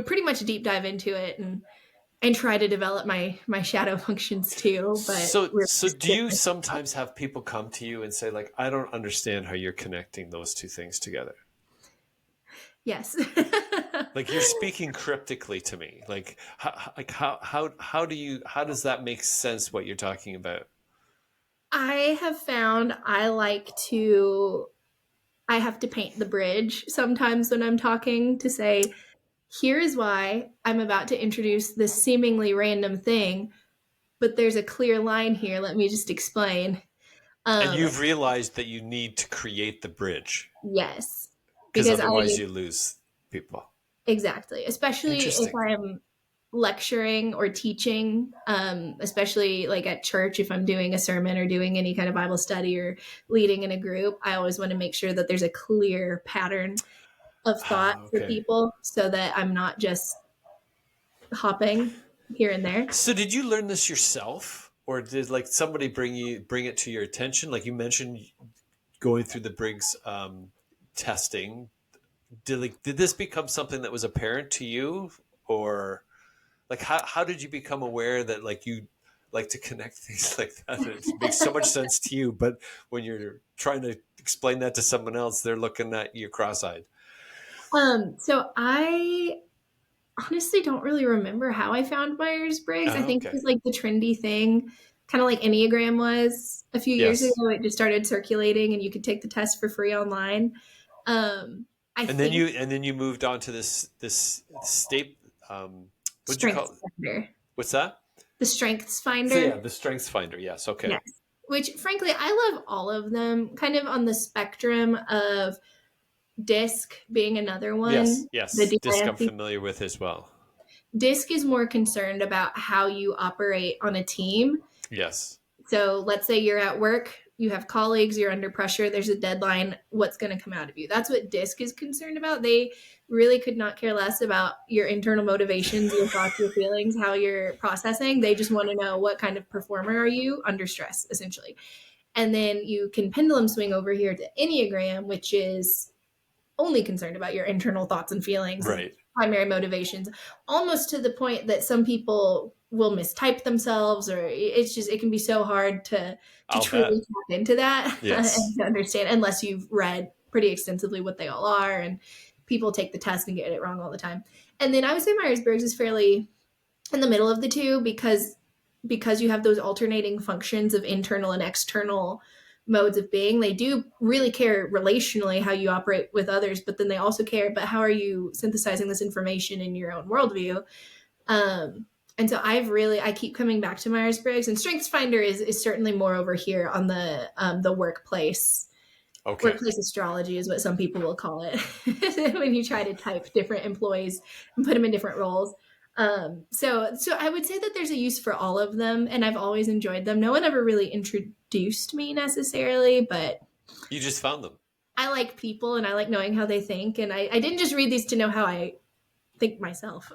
pretty much deep dive into it and try to develop my shadow functions too. But we're So just do you different. sometimes have people come to you and say, like, I don't understand how you're connecting those two things together? Yes. Like, you're speaking cryptically to me. How does that make sense what you're talking about? I have found I have to paint the bridge sometimes when I'm talking to say, here is why I'm about to introduce this seemingly random thing, but there's a clear line here. Let me just explain. And Um, you've realized that you need to create the bridge yes, because because otherwise you lose people. exactly, especially if Interesting. I'm lecturing or teaching, especially like at church, if I'm doing a sermon or doing any kind of Bible study or leading in a group, I always want to make sure that there's a clear pattern of thought for Okay. people so that I'm not just hopping here and there. So did you learn this yourself, or did like somebody bring it to your attention? Like you mentioned going through the Briggs testing. Did this become something that was apparent to you, or like how did you become aware that like you like to connect things like that? It makes so much sense to you, but when you're trying to explain that to someone else, they're looking at you cross-eyed. So I honestly don't really remember how I found Myers-Briggs. I Oh, think it okay. was like the trendy thing, kind of like Enneagram was a few years Yes. ago. It just started circulating and you could take the test for free online. I think And then you moved on to this state. What'd you call Strengths it? Finder, What's that? the Strengths So yeah, Finder. the Strengths Finder. Yes. Okay. Yes. Which frankly, I love all of them, kind of on the spectrum of DISC being another Yes. one. The Yes. Disc I'm DISC. familiar with as well. DISC is more concerned about how you operate on a team. Yes. So let's say you're at work, you have colleagues, you're under pressure, there's a deadline, what's going to come out of you? That's what DISC is concerned about. They really could not care less about your internal motivations, your thoughts, your feelings, how you're processing. They just want to know what kind of performer are you under stress, essentially. And then you can pendulum swing over here to Enneagram, which is only concerned about your internal thoughts and feelings and Right. primary motivations, almost to the point that some people will mistype themselves, or it's just, it can be so hard to I'll bet. truly tap into that and Yes. to understand, unless you've read pretty extensively what they all are. And people take the test and get it wrong all the time. And then I would say Myers-Briggs is fairly in the middle of the two, because you have those alternating functions of internal and external modes of being. They do really care relationally how you operate with others, but then they also care about how are you synthesizing this information in your own worldview. And so I keep coming back to Myers-Briggs, and Strengths Finder is certainly more over here on the workplace. Okay. Workplace astrology is what some people will call it when you try to type different employees and put them in different roles. So I would say that there's a use for all of them, and I've always enjoyed them. No one ever really introduced me necessarily, but You just found them. I like people and I like knowing how they think. And I didn't just read these to know how I think myself.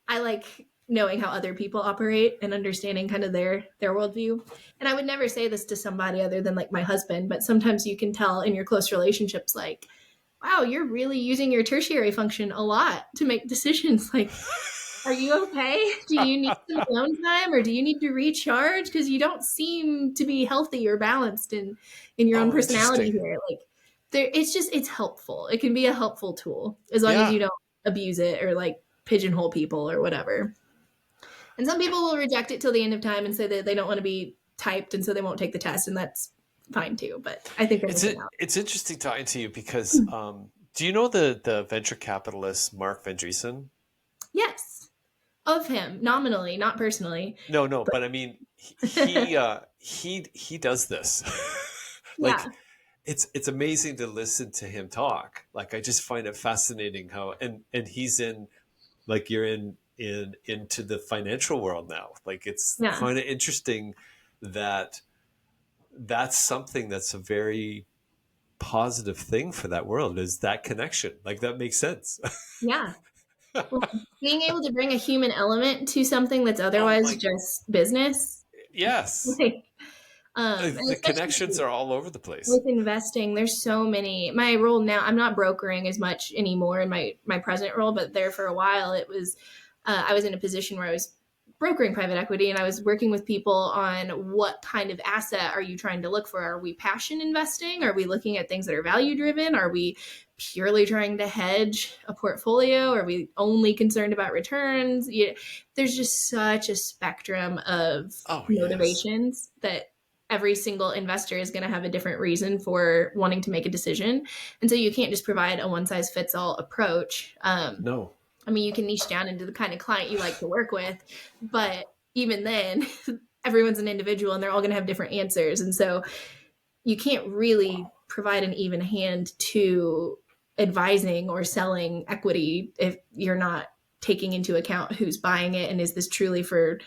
I like knowing how other people operate and understanding kind of their worldview. And I would never say this to somebody other than like my husband, but sometimes you can tell in your close relationships, like, wow, you're really using your tertiary function a lot to make decisions. Like, are you okay? Do you need some alone time, or do you need to recharge? Because you don't seem to be healthy or balanced in your own Oh, personality interesting. here. Like, it's helpful. It can be a helpful tool as long as Yeah. you don't abuse it or like pigeonhole people or whatever. And some people will reject it till the end of time and say that they don't want to be typed, and so they won't take the test, and that's fine too. But I think they're missing out. It's interesting talking to you because do you know the venture capitalist Mark Vandreessen? Yes, of him nominally, not personally. No, no, But but I mean he does this. Like yeah, it's amazing to listen to him talk. Like I just find it fascinating how and he's in like you're in into the financial world now. Like it's yeah. kind of interesting that that's something that's a very positive thing for that world is that connection. Like that makes sense. Yeah. Well, being able to bring a human element to something that's Oh otherwise my, just business, yes. like, and The connections especially are all over the place. with investing, there's so many. My role now, I'm not brokering as much anymore in my present role, but there for a while, it was I was in a position where I was brokering private equity, and I was working with people on what kind of asset are you trying to look for? Are we passion investing? Are we looking at things that are value driven? Are we purely trying to hedge a portfolio? Are we only concerned about returns? There's just such a spectrum of Oh yes. motivations that every single investor is going to have a different reason for wanting to make a decision. And so you can't just provide a one size fits all approach. No. I mean, you can niche down into the kind of client you like to work with, but even then, everyone's an individual and they're all going to have different answers. And so you can't really provide an even hand to advising or selling equity if you're not taking into account who's buying it, and is this truly for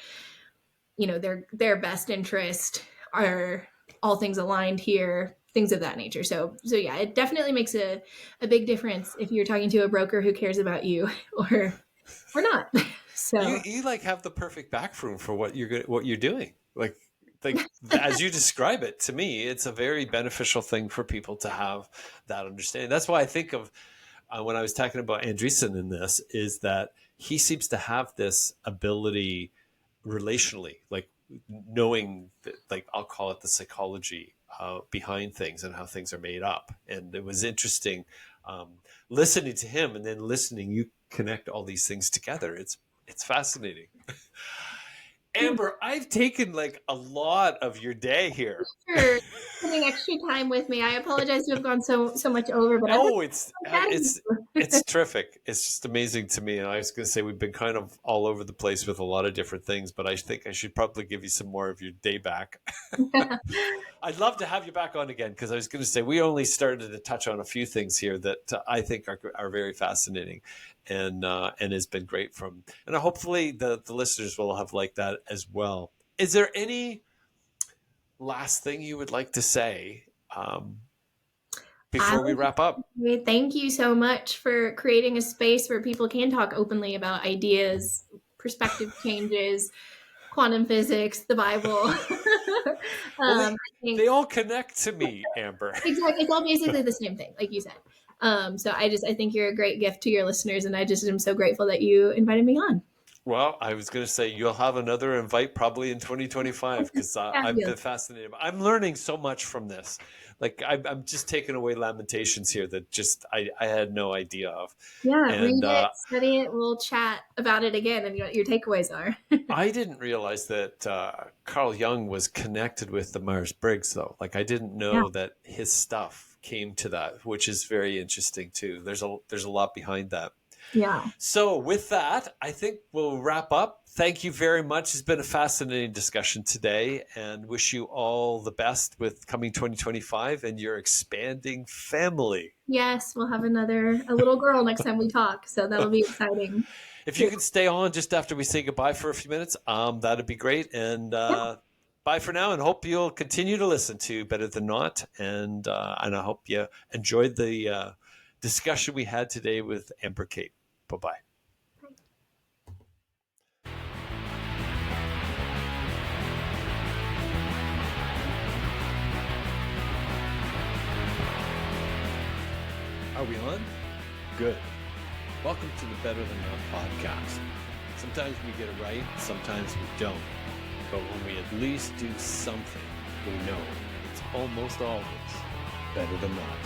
their best interest, are all things aligned here, things of that nature. So yeah, it definitely makes a big difference if you're talking to a broker who cares about you or not. So You like have the perfect backroom for what you're doing. Like as you describe it to me, it's a very beneficial thing for people to have that understanding. That's why I think of when I was talking about Andreessen in this, is that he seems to have this ability relationally, like knowing that, like I'll call it the psychology behind things and how things are made up. And it was interesting um, listening to him and then listening you connect all these things together. It's fascinating. Amber, I've taken like a lot of your day here. sure, spending extra time with me. I apologize to have gone so much over, but I've been Oh, chatting with it's terrific. It's just amazing to me. And I was going to say we've been kind of all over the place with a lot of different things, but I think I should probably give you some more of your day back. you. I'd love to have you back on again because I was going to say we only started to touch on a few things here that I think are very fascinating, and has been great from. And hopefully the listeners will have liked that as well. Is there any last thing you would like to say I before we wrap up? thank you so much for creating a space where people can talk openly about ideas, perspective changes, quantum physics, the Bible. Well, I think they all connect to me, Amber. exactly, it's all basically the same thing, like you said. So I think you're a great gift to your listeners, and I just am so grateful that you invited me on. Well, I was going to say you'll have another invite probably in 2025 because I've Fabulous. been fascinated. I'm learning so much from this. Like I'm just taking away lamentations here that just I had no idea of. Yeah, read And it, study it. We'll chat about it again, and what your takeaways are. I didn't realize that Carl Jung was connected with the Myers-Briggs, though. Like I didn't Yeah, know that his stuff came to that, which is very interesting too. There's a lot behind that. yeah, So, with that, I think we'll wrap up. Thank you very much. It's been a fascinating discussion today, and wish you all the best with coming 2025 and your expanding family. yes. We'll have a little girl next time we talk, so that'll be exciting. If you could stay on just after we say goodbye for a few minutes, that'd be great. And Yeah. bye for now, and hope you'll continue to listen to Better Than Not. And I hope you enjoyed the discussion we had today with Amber Cate. Bye bye. Are we on? Good. Welcome to the Better Than Not podcast. Sometimes we get it right, sometimes we don't. But when we at least do something, we know it's almost always better than not.